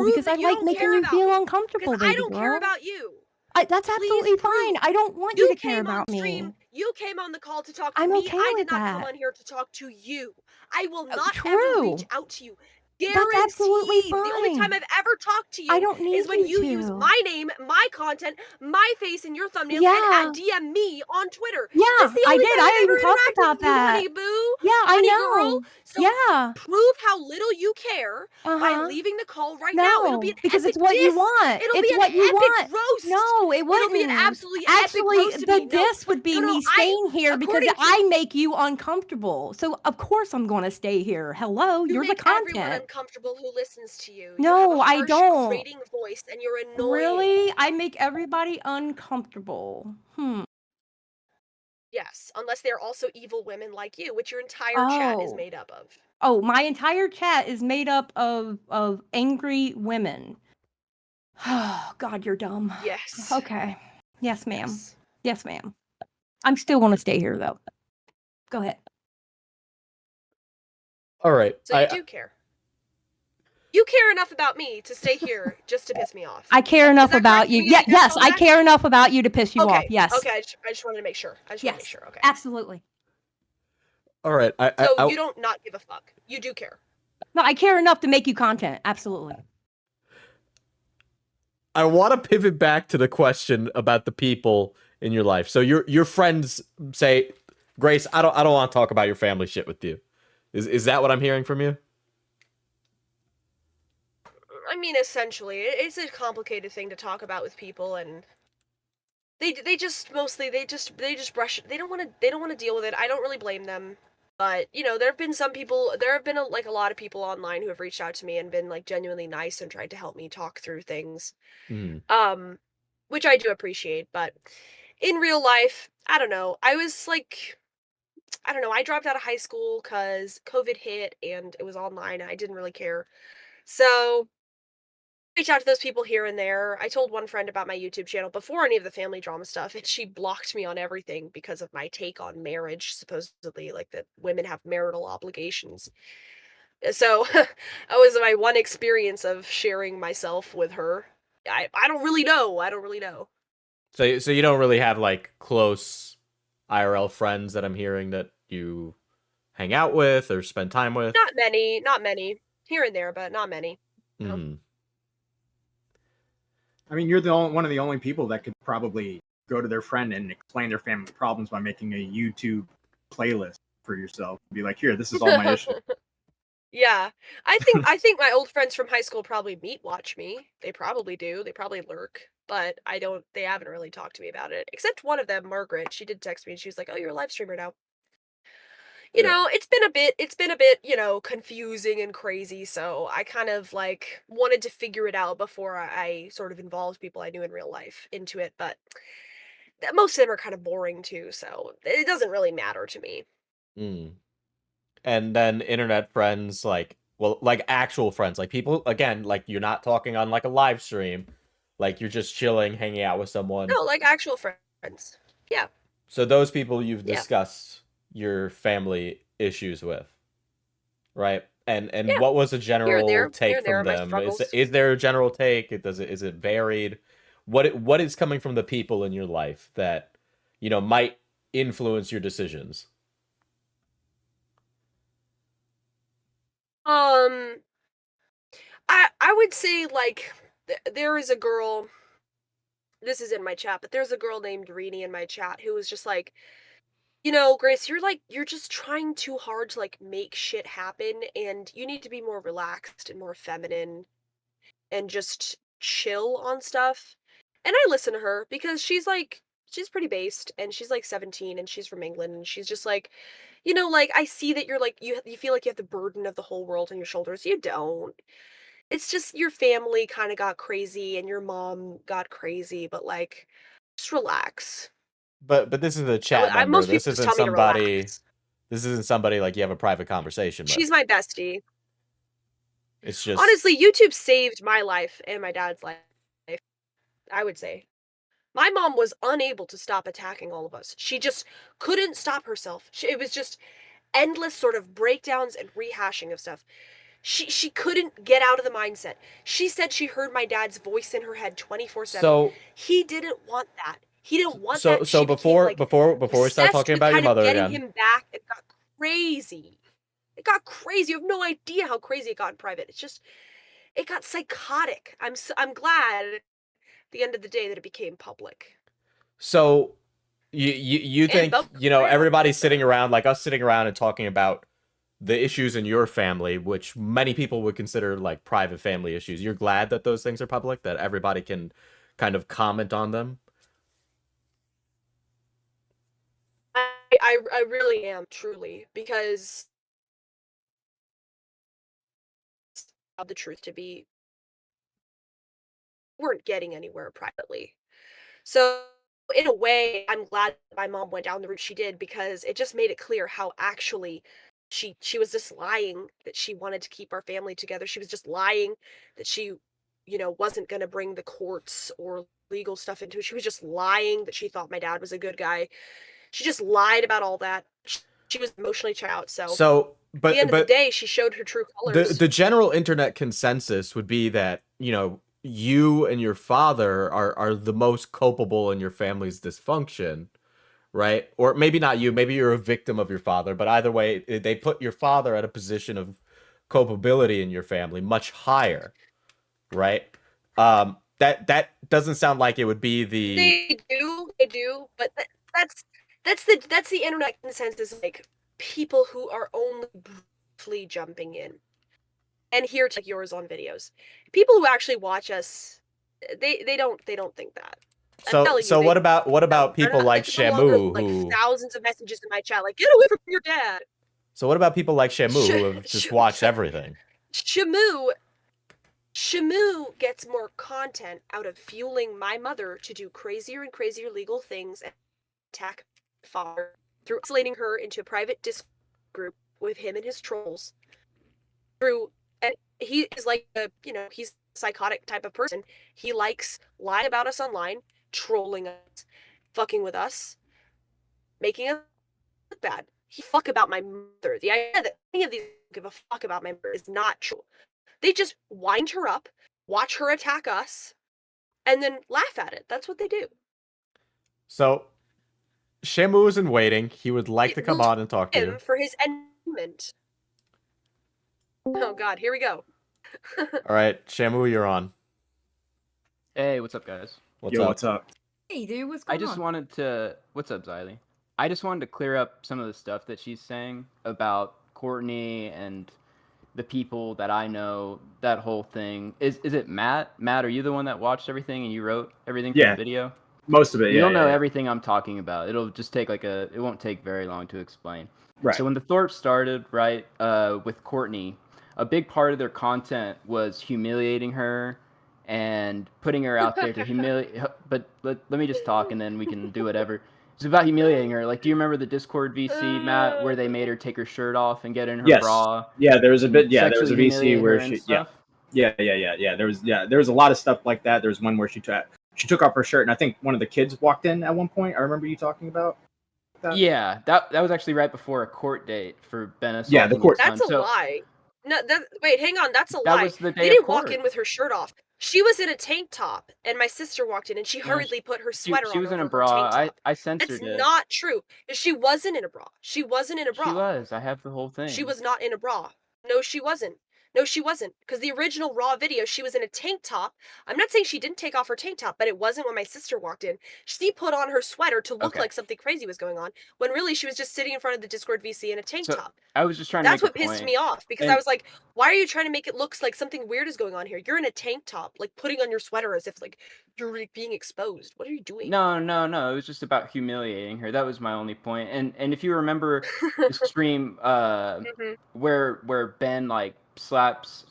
because I like making you feel uncomfortable, baby girl. I don't care about you. That's absolutely fine. I don't want you to care about me. You came on the call to talk to me. I did not come on here to talk to you. I will not ever reach out to you absolutely Guaranteed. The only time fine. I've ever talked to I you don't need is when you use to. my name, my content, my face in your thumbnails, Yeah. and DM me on Twitter. Yeah, That's the I only did. time I I've even ever talked interacted about with you, that. honey boo. Yeah, I honey know. girl. So Yeah. prove how little you care by Uh-huh. leaving the call right now. It'll be No, an because epic it's what you diss. want. It'll It's be an what you epic want. roast. No, it It'll be an wouldn't. absolutely epic Actually, roast of the me. No, diss would be me staying here because according to I make you uncomfortable. So of course I'm going to stay here. Hello, you you're the make everyone content. uncomfortable who listens to you. No, you have a I harsh, don't. grating voice, and you're annoying. Really? I make everybody uncomfortable. Yes, unless they're also evil women like you, which your entire chat is Oh. made up of. Oh, my entire chat is made up of angry women. Oh, God, you're dumb. Yes. Okay. Yes, ma'am. Yes. Yes, ma'am. I'm still going to stay here, though. Go ahead. All right. So you do care. You care enough about me to stay here just to piss me off. I care enough about correct? you. Can we get Yeah, yes, that I back? care enough about you to piss you Okay. off. Yes. Okay, I just wanted to make sure. I just want to make sure. Okay. Absolutely. All right. So you don't not give a fuck. You do care. No, I care enough to make you content. Absolutely. I want to pivot back to the question about the people in your life. So your friends say, Grace, I don't want to talk about your family shit with you. Is that what I'm hearing from you? I mean, essentially, it's a complicated thing to talk about with people, and they just mostly they just brush it. They don't want to deal with it. I don't really blame them. But, there have been some people, there have been a lot of people online who have reached out to me and been genuinely nice and tried to help me talk through things. Which I do appreciate, but in real life, I don't know. I was I dropped out of high school cuz COVID hit and it was online and I didn't really care. So, reach out to those people here and there. I told one friend about my YouTube channel before any of the family drama stuff, and she blocked me on everything because of my take on marriage, supposedly, that women have marital obligations. So, that was my one experience of sharing myself with her. I don't really know. I don't really know. So you don't really have close IRL friends that I'm hearing that you hang out with or spend time with? Not many. Here and there, but not many. No. I mean, you're one of the only people that could probably go to their friend and explain their family problems by making a YouTube playlist for yourself. Be like, here, this is all my issues. Yeah. I think my old friends from high school probably meat watch me. They probably do. They probably lurk. But they haven't really talked to me about it. Except one of them, Margaret. She did text me and she was like, "Oh, you're a live streamer now." It's been a bit, confusing and crazy, so I kind of wanted to figure it out before I sort of involved people I knew in real life into it, but most of them are kind of boring too, so it doesn't really matter to me. And then internet friends, actual friends, people, again, you're not talking on a live stream, you're just chilling, hanging out with someone. No, actual friends. Yeah. So those people you've discussed your family issues with, right? And what was a general take from them? Is there a general take? Is it varied? What is coming from the people in your life that might influence your decisions? I would say there is a girl. This is in my chat, but there's a girl named Rini in my chat who was just like, Grace, you're just trying too hard to make shit happen, and you need to be more relaxed and more feminine and just chill on stuff. And I listen to her because she's pretty based and she's 17 and she's from England and she's just I see that you're you feel like you have the burden of the whole world on your shoulders. You don't. It's just your family kind of got crazy and your mom got crazy, but just relax. But this is a chat member. Most people just tell me to relax. This isn't somebody you have a private conversation with. She's my bestie. It's just honestly, YouTube saved my life and my dad's life. I would say. My mom was unable to stop attacking all of us. She just couldn't stop herself. It was just endless sort of breakdowns and rehashing of stuff. She couldn't get out of the mindset. She said she heard my dad's voice in her head 24/7. So he didn't want that. He didn't want that. So before we start talking about your mother getting again, him back, it got crazy. It got crazy. You have no idea how crazy it got in private. It's just, it got psychotic. I'm glad at the end of the day that it became public. So you And think, Boca you know, Raton, everybody's also. sitting around, like us sitting around and talking about the issues in your family, which many people would consider like private family issues. You're glad that those things are public, that everybody can kind of comment on them? I really am, truly, because the truth to be, weren't getting anywhere privately. So in a way, I'm glad my mom went down the route she did, because it just made it clear how actually she was just lying that she wanted to keep our family together. She was just lying that she, wasn't going to bring the courts or legal stuff into it. She was just lying that she thought my dad was a good guy. She just lied about all that. She was emotionally checked out. So So, at the end but of the day, she showed her true colors. the general internet consensus would be that, you know, you and your father are the most culpable in your family's dysfunction, right? Or maybe not you, maybe you're a victim of your father, but either way, they put your father at a position of culpability in your family much higher, right? That doesn't sound like it would be the They do, but that's the internet consensus. Like, people who are only briefly jumping in, and here to yours on videos. People who actually watch us, they don't think that. I'm telling you, so what about they're people not. like There's no longer Shamu like who thousands of messages in my chat, like, get away from your dad. so what about people like Shamu Sh- who have just watched everything? Shamu Shamu gets more content out of fueling my mother to do crazier and crazier legal things and attack my father through isolating her into a private Discord group with him and his trolls. And he is like he's a psychotic type of person. He likes lying about us online, trolling us, fucking with us, making us look bad. He fuck about my mother. The idea that any of these give a fuck about my mother is not true. They just wind her up, watch her attack us, and then laugh at it. That's what they do. So Shamu is in waiting. He would like to come on and talk to you. Him for his entertainment. Oh God, here we go. All right, Shamu, you're on. Hey, what's up, guys? Yo, what's up? Hey, dude, what's I going just on? wanted to. What's up, Xylee? I just wanted to clear up some of the stuff that she's saying about Courtney and the people that I know. That whole thing. Is it Matt? Matt, are you the one that watched everything and you wrote everything for Yeah. the video? Most of it, You'll know yeah. everything I'm talking about. It'll just take it won't take very long to explain. Right. So when the Thorps started, right, with Courtney, a big part of their content was humiliating her and putting her out there to humiliate. But let me just talk, and then we can do whatever. It's about humiliating her. Like, do you remember the Discord VC, Matt, where they made her take her shirt off and get in her Yes. bra? Yeah, there was a bit. Yeah, there was Sexually a VC humiliate where her and she. stuff? Yeah. There was a lot of stuff like that. There was one where she took off her shirt, and I think one of the kids walked in at one point. I remember you talking about that. Yeah, that was actually right before a court date for Ben assaulting Yeah, the court- his son. That's a lie. No, wait, hang on. That's a That lie. was the day They of didn't walk court. in with her shirt off. She was in a tank top, and my sister walked in, and she No, hurriedly put her She sweater was on in over a her bra. tank top. I censored That's it. not true. She wasn't in a bra. She wasn't in a bra. She was. I have the whole thing. She was not in a bra. No, she wasn't. No, she wasn't. Because the original Raw video, she was in a tank top. I'm not saying she didn't take off her tank top, but it wasn't when my sister walked in. She put on her sweater to look Okay. like something crazy was going on, when really she was just sitting in front of the Discord VC in a tank So, top. I was just trying That's to make what a pissed point. me off, because And- I was like, why are you trying to make it look like something weird is going on here? You're in a tank top, like putting on your sweater as if like you're like, being exposed. What are you doing? No. It was just about humiliating her. That was my only point. And if you remember the stream Mhm. where Ben like slaps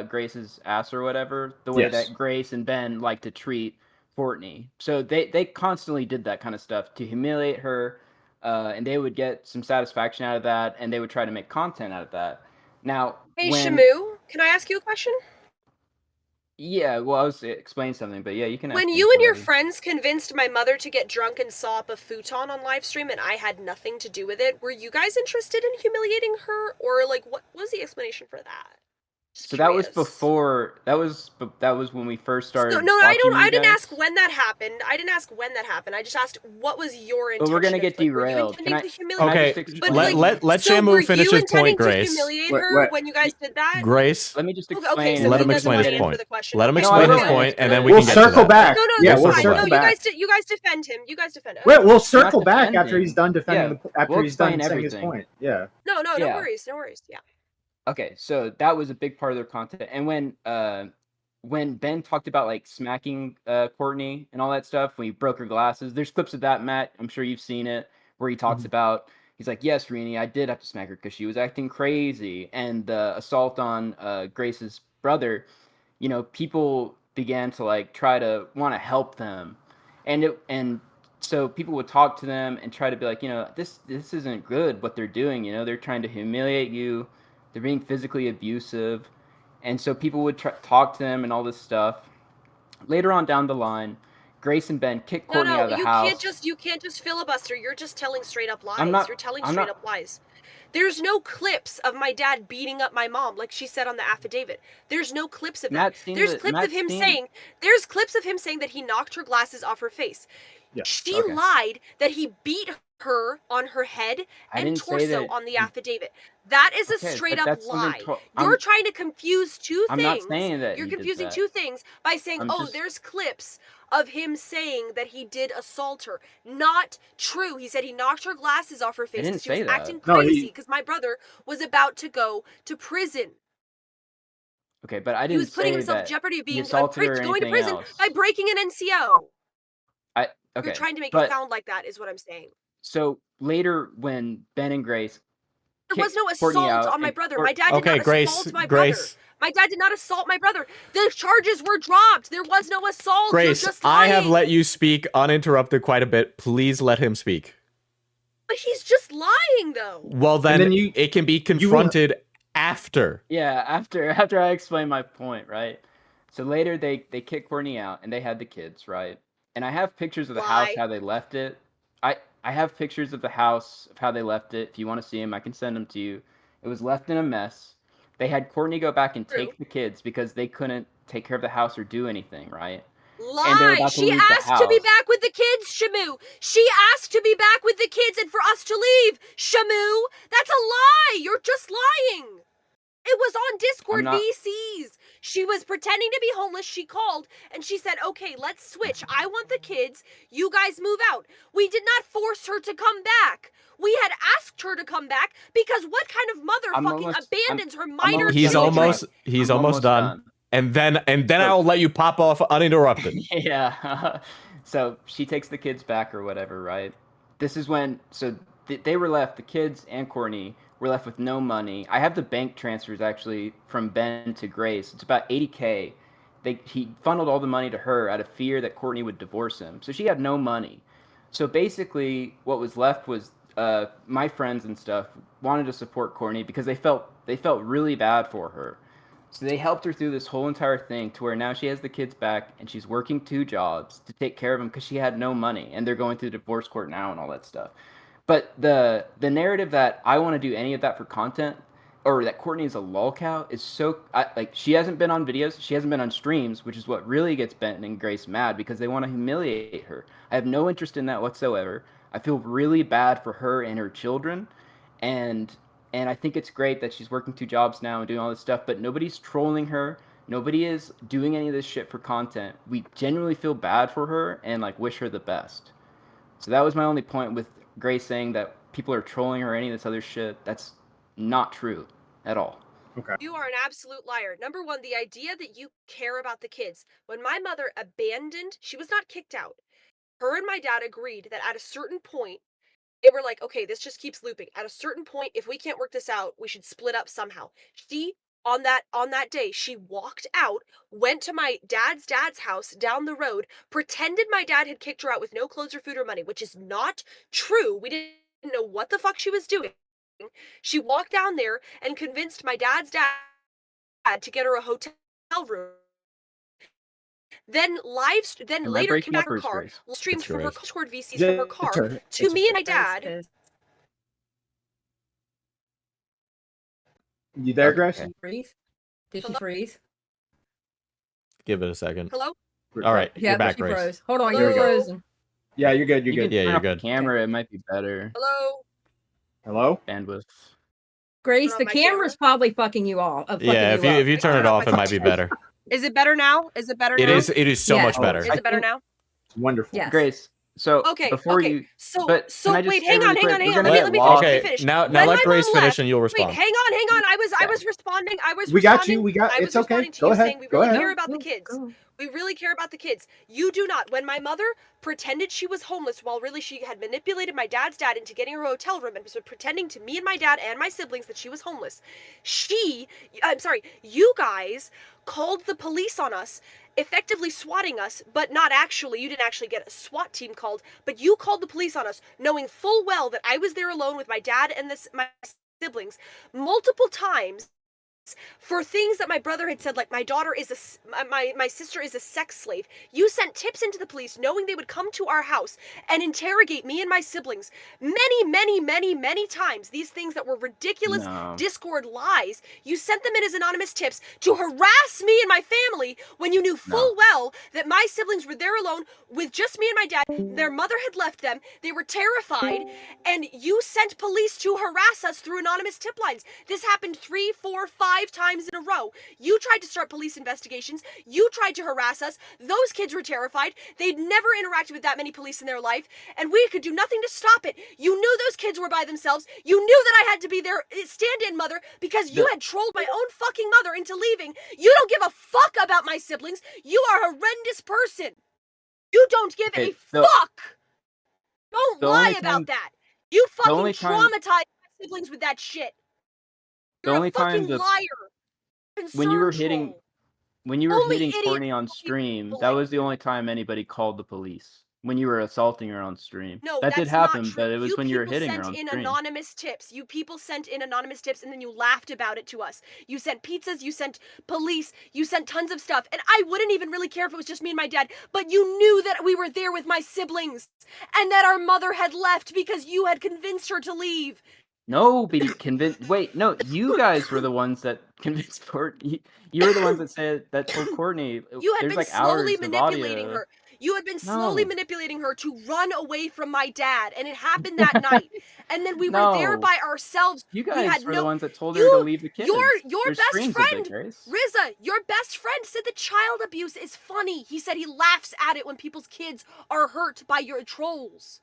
Grace's ass or whatever, the way Yes. that Grace and Ben like to treat Courtney. So they constantly did that kind of stuff to humiliate her, and they would get some satisfaction out of that, and they would try to make content out of that. Now, Hey, when Shamu, can I ask you a question? yeah, well, I was explaining something, but yeah, you can ask When me you and your whatever. friends convinced my mother to get drunk and saw up a futon on live stream and I had nothing to do with it, were you guys interested in humiliating her? Or like what was the explanation for that? So that was curious. before. That was when we first started. So, no, watching I you didn't ask guys. when that happened. I didn't ask when that happened. I just asked what was your intention. But we're gonna get like, were you derailed. intending Can to I humiliate? just Okay, explain? let so Shamu were finish you his point, intending to Grace. humiliate Wait, her wait. when you guys did that? Grace, Let me just Okay, explain. so and let then him we doesn't can explain get his answer point. the question. Let him Okay. No, I explain his will point, and then answer we it. We'll can get to circle that. back. No, Yeah, We'll we'll circle circle back. No, back. you guys defend him. You guys defend him. Wait, we'll Not circle back after defending. he's done defending Yeah, after we'll he's done explain saying his everything. point. Yeah. No, Yeah. worries, no worries. Yeah. Okay, so that was a big part of their content. And when Ben talked about like smacking Courtney and all that stuff, when he broke her glasses, there's clips of that, Matt. I'm sure you've seen it, where he talks about, he's like, yes, Rini, I did have to smack her because she was acting crazy. And the assault on Grace's brother, people began to like try to want to help them, and so people would talk to them and try to be like, this isn't good what they're doing. They're trying to humiliate you, they're being physically abusive, and so people would talk to them and all this stuff. Later on down the line, Grace and Ben kick Courtney out of the house. You can't just filibuster. You're just telling straight up lies. You're telling I'm straight not- up lies. There's no clips of my dad beating up my mom, like she said on the affidavit. There's no clips of that. There's clips of him saying that he knocked her glasses off her face. Yeah. She Okay. lied that he beat her on her head I and didn't say torso that on the affidavit. That is a Okay, straight but up that's something lie. I'm- You're trying to confuse two I'm not things. saying that You're he did confusing that. two things by saying, I'm oh, just- there's clips of him saying that he did assault her. Not true. He said he knocked her glasses off her face didn't because she was say that. acting No, crazy because my brother was about to go to prison. Okay, but I He didn't was putting say himself that in jeopardy of he being assaulted her or going to anything prison else. by breaking an NCO. Okay, You're trying to make but- it sound like that is what I'm saying. So later, when Ben and Grace There was no kicked Courtney assault out on my and brother. Cour- My dad did Okay, not Grace, assault my Grace. brother. My dad did not assault my brother. The charges were dropped. There was no assault. Grace, You're just I lying. have let you speak uninterrupted quite a bit. Please let him speak. But he's just lying, though. Well, then, then it can be confronted after. Yeah, after I explain my point, right? So later they kicked Courtney out and they had the kids, right? And I have pictures of the house Lie. how they left it. I have pictures of the house of how they left it. If you want to see them, I can send them to you. It was left in a mess. They had Courtney go back and True. take the kids because they couldn't take care of the house or do anything, right? Lie. And they were about to She leave the asked to be house. back with the kids, Shamu. She asked to be back with the kids and for us to leave, Shamu. That's a lie. You're just lying. It was on Discord I'm not- VCs. She was pretending to be homeless. She called and she said, okay, let's switch. I want the kids. You guys move out. We did not force her to come back. We had asked her to come back because what kind of mother I'm fucking almost- abandons her I'm minor almost He's done. children? he's I'm almost done. And then I'll let you pop off uninterrupted. Yeah. So she takes the kids back or whatever, right? This is when they were left, the kids and Courtney were left with no money. I have the bank transfers actually from Ben to Grace. It's about $80K. He funneled all the money to her out of fear that Courtney would divorce him. So she had no money. So basically what was left was my friends and stuff wanted to support Courtney because they felt really bad for her. So they helped her through this whole entire thing to where now she has the kids back and she's working 2 jobs to take care of them because she had no money and they're going through the divorce court now and all that stuff. But the narrative that I want to do any of that for content or that Courtney is a lolcow is so like she hasn't been on videos, she hasn't been on streams, which is what really gets Ben and Grace mad because they want to humiliate her. I have no interest in that whatsoever. I feel really bad for her and her children, and I think it's great that she's working 2 jobs now and doing all this stuff, but nobody's trolling her. Nobody is doing any of this shit for content. We genuinely feel bad for her and like wish her the best. So that was my only point with Grace saying that people are trolling her or any of this other shit. That's not true at all. Okay. You are an absolute liar. Number one, the idea that you care about the kids. When my mother abandoned, she was not kicked out. Her and my dad agreed that at a certain point, they were like, okay, this just keeps looping. At a certain point, if we can't work this out, we should split up somehow. She, on that day, she walked out, went to my dad's house down the road, pretended my dad had kicked her out with no clothes or food or money, which is not true. We didn't know what the fuck she was doing. She walked down there and convinced my dad's dad to get her a hotel room. Then later came back her car, streamed from her Discord VCs from her car to me and my dad. You there, Grace? Okay. Grace? Did she Hello? freeze? Give it a second. Hello? All right, Yeah, you're back, she Grace. froze. Hold on, Hello? you're frozen. Yeah, you're good. You're You good. could Yeah, turn you're off the good. camera. It might be better. Hello? Hello? Bandwidth. Grace, Turn the on my camera's probably fucking you off. Yeah, if you turn it off, it might be better. Is it better now? Is it better now? It is so Yeah. much better. Is it better now? It's wonderful. Yes. Grace. So Okay. before okay. you, So but so can I just wait, say hang on, really hang quick, on, hang we're on. gonna Let me walk- finish. Let me Okay, finish. now When let my Grace mom finish left- and you'll Wait, respond. hang on, hang on. I was Okay. responding. I was We got you. responding. We got. I was It's okay. responding to Go you ahead. saying we Go really ahead. care about the Go, kids. go. We really care about the kids. You do not. When my mother pretended she was homeless while really she had manipulated my dad's dad into getting her a hotel room and was pretending to me and my dad and my siblings that she was homeless, you guys called the police on us, effectively swatting us, but not actually. You didn't actually get a SWAT team called, but you called the police on us, knowing full well that I was there alone with my dad and my siblings multiple times for things that my brother had said, like my daughter is my sister is a sex slave. You sent tips into the police knowing they would come to our house and interrogate me and my siblings many times. These things that were ridiculous No. Discord lies, you sent them in as anonymous tips to harass me and my family when you knew full well that my siblings were there alone with just me and my dad. Their mother had left them. They were terrified, and you sent police to harass us through anonymous tip lines. This happened 3, 4, 5 times in a row. You tried to start police investigations. You tried to harass us. Those kids were terrified. They'd never interacted with that many police in their life, and we could do nothing to stop it. You knew those kids were by themselves. You knew that I had to be their stand-in mother because you had trolled my own fucking mother into leaving. You don't give a fuck about my siblings. You are a horrendous person. You don't give a fuck. Don't lie about that. You fucking traumatized my siblings with that shit. You're a fucking liar. When you were Concern hitting troll. when you were Only hitting idiots Courtney on fucking stream, that believe was the only time anybody called the police. When you were assaulting her on stream. No, that did that's happen, not true. but it was when you were hitting her sent on in stream. anonymous tips. You people sent in anonymous tips and then you laughed about it to us. You sent pizzas, you sent police, you sent tons of stuff. And I wouldn't even really care if it was just me and my dad, but you knew that we were there with my siblings and that our mother had left because you had convinced her to leave. Nobody convinced. Wait, no, you guys were the ones that convinced Courtney. You were the ones that told Courtney. You had There's been like slowly hours of manipulating audio. her. You had been slowly No. manipulating her to run away from my dad, and it happened that night. And then we were there No. by ourselves. You We guys had were no. the ones that told her to leave the kids. Your There's best streams of it, friend, Grace. Riza, your best friend said that child abuse is funny. He said he laughs at it when people's kids are hurt by your trolls.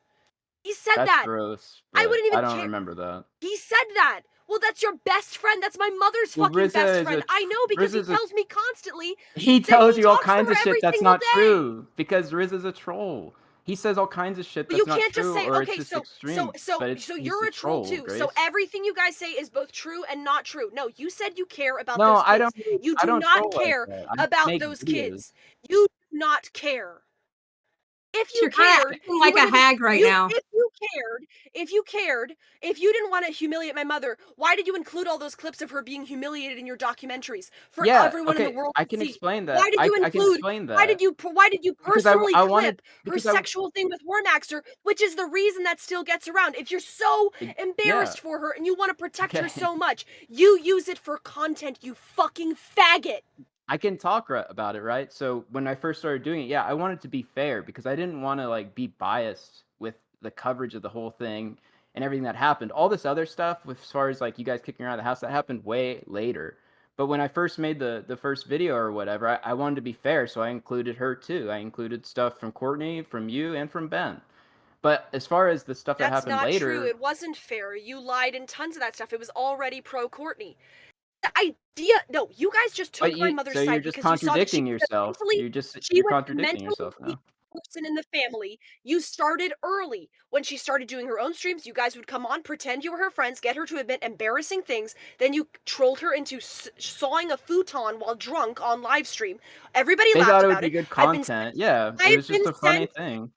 He said That's that. gross. I but wouldn't even I don't care. remember that. He said that. Well, that's your best friend. That's my mother's Well, fucking Riza best is friend. a I know because he Riza's a- tells me constantly. He that tells he you all talks to kinds her of shit every that's single not day. true because Riz is a troll. He says all kinds of shit But that's you not can't true, just say, or okay, it's just so extreme. but he's you're the a troll too. Grace. So everything you guys say is both true and not true. No, you said you care about No, those I kids. don't. You I do don't not troll like care that. I about make those videos. kids. You do not care. If you You're kind cared, of acting like a hag right now. If you cared, if you didn't want to humiliate my mother, why did you include all those clips of her being humiliated in your documentaries for Yeah, everyone in okay, the world I to can see? explain that. Why did you I can include? explain that. Why did you Because I personally wanted- clip her because I- sexual thing with Warmaxter, which is the reason that still gets around? If you're so embarrassed for her and you want to protect her Okay. so much, you use it for content. You fucking faggot. I can talk about it, right? So when I first started doing it, yeah, I wanted to be fair because I didn't want to like be biased with the coverage of the whole thing and everything that happened. All this other stuff, with as far as like you guys kicking her out of the house, that happened way later. But when I first made the first video or whatever, I wanted to be fair, so I included her too. I included stuff from Courtney, from you, and from Ben. But as far as the stuff that That's happened not later, true. It wasn't fair. You lied in tons of that stuff. It was already pro Courtney. The idea, no, you guys just took my mother's so side you're just because you saw that she contradicting was yourself. she You're was a contradicting mentally yourself weak now. person in the family. You started early. When she started doing her own streams, you guys would come on, pretend you were her friends, get her to admit embarrassing things. Then you trolled her into sawing a futon while drunk on live stream. Everybody They laughed thought it about would be it. good content. Yeah, it was just a funny thing.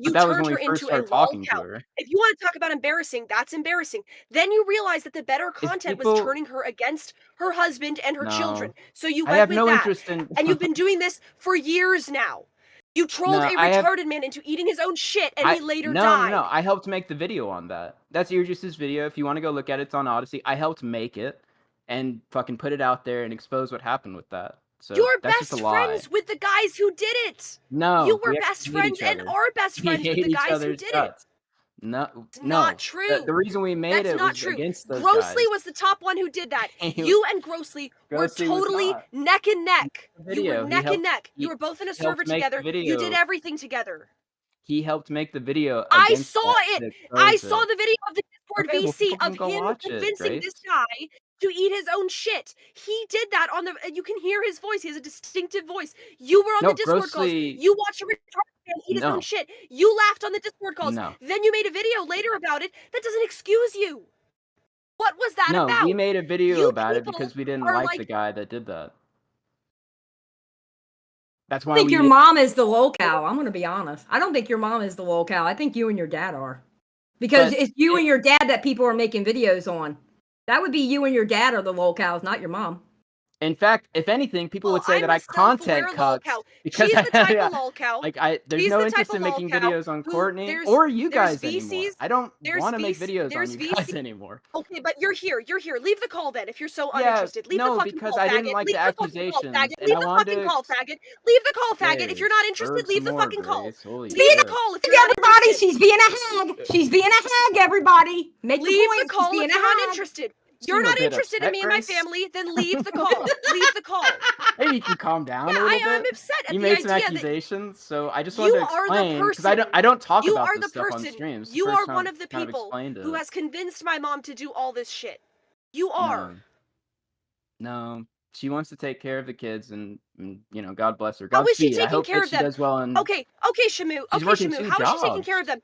You But that was turned when her we first into a started lol talking to cow. her. If you want to talk about embarrassing, that's embarrassing. Then you realized that the better content was people- turning her against her husband and her children. So you I went have with no that. interest in. And you've been doing this for years now. You trolled No, a I have- retarded man into eating his own shit, and he later no, died. No, I helped make the video on that. That's Earjuice's video. If you want to go look at it, it's on Odyssey. I helped make it. and fucking put it out there and expose what happened with that. So You're that's best just a lie. friends with the guys who did it. No, You were we best actually hate friends each and other. are best We friends with hate the each guys who other's did it. guts. No, It's no. not true. The reason we made That's it not was true. against those Grossly guys. was the top one who did that. He- You and Grossly were Grossly was totally not. neck and neck. The You were video. He neck and helped- neck. he- You were both in a he helped server make the together. You did video. everything together. He helped make the video. I against saw that it. to I expose saw it. the video of the Discord Okay, well, VC people can of go him watch it, convincing this Grace. guy to eat his own shit. He did that on the. You can hear his voice. He has a distinctive voice. You were on No, the Discord calls. Grossly. You watched a retarded man eat his No. own shit. You laughed on the Discord calls. No. Then you made a video later about it. That doesn't excuse you. What was that No, about? we made a video You about it people because we didn't are like like- the guy that did that. That's I why think we your made- mom is the lolcow. I'm going to be honest. I don't think your mom is the lolcow. I think you and your dad are. Because But it's you and your dad that people are making videos on. That would be you and your dad are the lolcows, not your mom. In fact, if anything, people would say I'm that a I content self-aware cucks lolcow. because She's the type yeah, of lolcow. like there's She's no the interest type in of making lolcow videos on who- Courtney there's- or you there's guys anymore. VCs, I don't there's want to make VC videos on there's you guys VC anymore. Okay, but you're here. You're here. Leave the call then if you're so Yeah, uninterested. Leave no, the fucking because call, I faggot. didn't like Leave the the fucking call, accusations, faggot. and Leave I the wanted fucking to call, faggot. Leave the call, faggot. If Grace, you're not interested, urge leave the some more, fucking call. Grace. Holy Leave the shit. call if Look, you're not everybody, interested. she's being a hag. She's being a hag, everybody. Make Leave the point. the call she's being if a you're not hag. interested. Seem You're a not bit interested in upset, me and my Grace. family, then leave the call. Leave the call. Maybe you can calm down Yeah, a little I'm bit. upset at You the made some idea that accusations, so I just you wanted to are the explain because person. I don't talk You about are this the stuff on person. streams. It's the You first are time one I've of the kind people explained who it. has convinced my mom to do all this shit. You are. No, she wants to take care of the kids, and you know, God bless her. How is she Godspeed. I taking hope care that of she them? does well. And Okay, Shamu. She's Okay, working Shamu. 2 How is she taking care jobs. of them?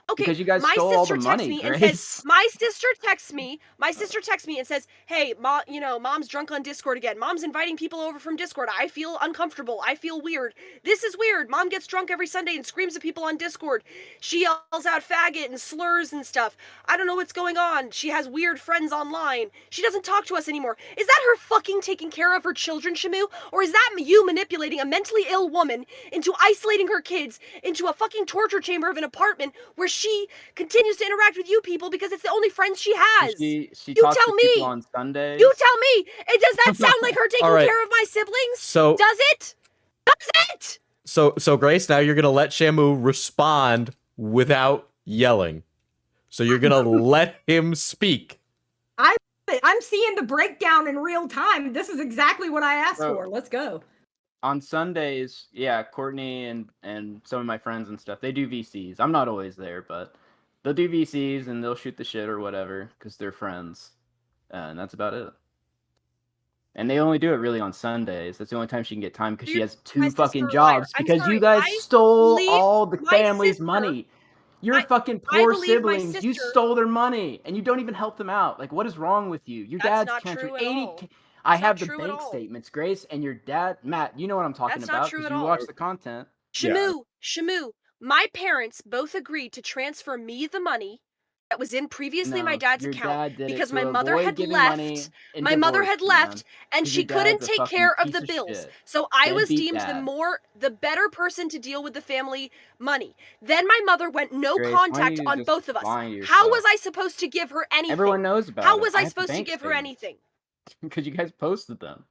Okay, Because you guys my stole all sister the texts money, me and Grace. says, my sister texts me and says, hey, mom's drunk on Discord again. Mom's inviting people over from Discord. I feel uncomfortable. I feel weird. This is weird. Mom gets drunk every Sunday and screams at people on Discord. She yells out faggot and slurs and stuff. I don't know what's going on. She has weird friends online. She doesn't talk to us anymore. Is that her fucking taking care of her children, Shamu? Or is that you manipulating a mentally ill woman into isolating her kids into a fucking torture chamber of an apartment where she continues to interact with you people because it's the only friends she has? She You talks tell to me. people on Sundays. You tell me. And does that sound like her taking All right. care of my siblings? So Does it? Does it? so Grace, now you're gonna let Shamu respond without yelling. So you're gonna let him speak. I'm seeing the breakdown in real time. This is exactly what I asked So- for. Let's go. On Sundays, yeah, Courtney and some of my friends and stuff, they do VCs. I'm not always there, but they'll do VCs and they'll shoot the shit or whatever because they're friends, and that's about it. And they only do it really on Sundays. That's the only time she can get time because she has my 2 sister fucking a liar. jobs I'm because sorry, you guys I stole believe all the my family's sister- money. Your I- fucking I poor believe my siblings, you sister- stole their money and you don't even help them out. Like, what is wrong with you? Your That's dad's not transferred true at 80. all. I That's not have the true at bank all. statements, Grace, and your dad, Matt. You know what I'm talking That's not about true because at you all. watch the content. Shamu, my parents both agreed to transfer me the money that was in previously my No, dad's your account dad did it because to my mother avoid had giving left. money in My mother divorce, had left, man. and 'Cause she your couldn't dad's a take fucking care of piece the of bills. shit. So I was Deadbeat deemed dad. the better person to deal with the family money. Then my mother went no Grace, why don't contact you on just both of us. lie to How yourself? was I supposed to give her anything? Everyone knows about How it. was I have the supposed to bank give her statements. anything? Because you guys posted them.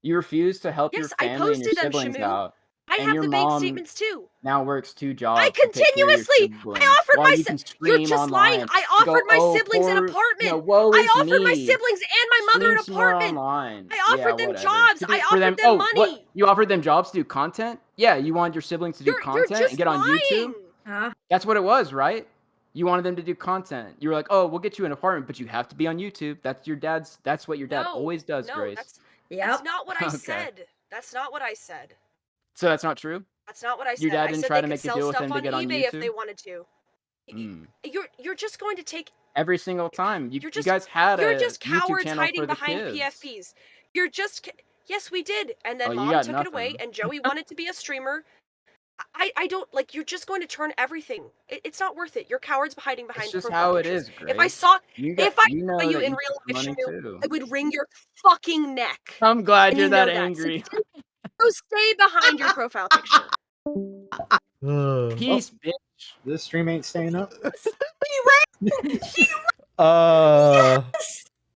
You refused to help your Yes, I family and your posted them, siblings Shamu. out. I And have your the bank mom statements too. now works 2 jobs. I to take care of your continuously, siblings I offered while my you can you're stream just lying. online I and go, offered my "Oh, siblings an poor, apartment. you know, woe I is offered my me." siblings and my mother Stream an some more apartment. online. I offered Yeah, them whatever. jobs. To do- I for offered them, them oh, money. What? You offered them jobs to do content? Yeah, you wanted your siblings to do You're content just and get on lying. YouTube? Huh? That's what it was, right? You wanted them to do content. You were like, "Oh, we'll get you an apartment, but you have to be on YouTube." That's what your dad No, always does, no, Grace. that's Yep. not what I Okay. said. That's not what I said. So that's not true? That's not what I said. Your dad I didn't said try they to could make a sell deal with stuff them to on get on eBay if they YouTube? wanted to. Mm. You're just going to take Every single time. You You're just- guys had you're a just YouTube cowards channel hiding for the behind kids. PFPs. You're just yes, we did, and then Oh, you Mom got took it away, nothing. and Joey wanted to be a streamer. I don't like. You're just going to turn everything. It's not worth it. You're cowards hiding behind. It's just profile how it pictures. is, If I Grace. saw You if I know saw you that in you real took life, money Shamu, too. I would wring your fucking neck. I'm glad And you're you know that that. angry. So stay behind your profile picture. Peace, bitch. This stream ain't staying up. Yes!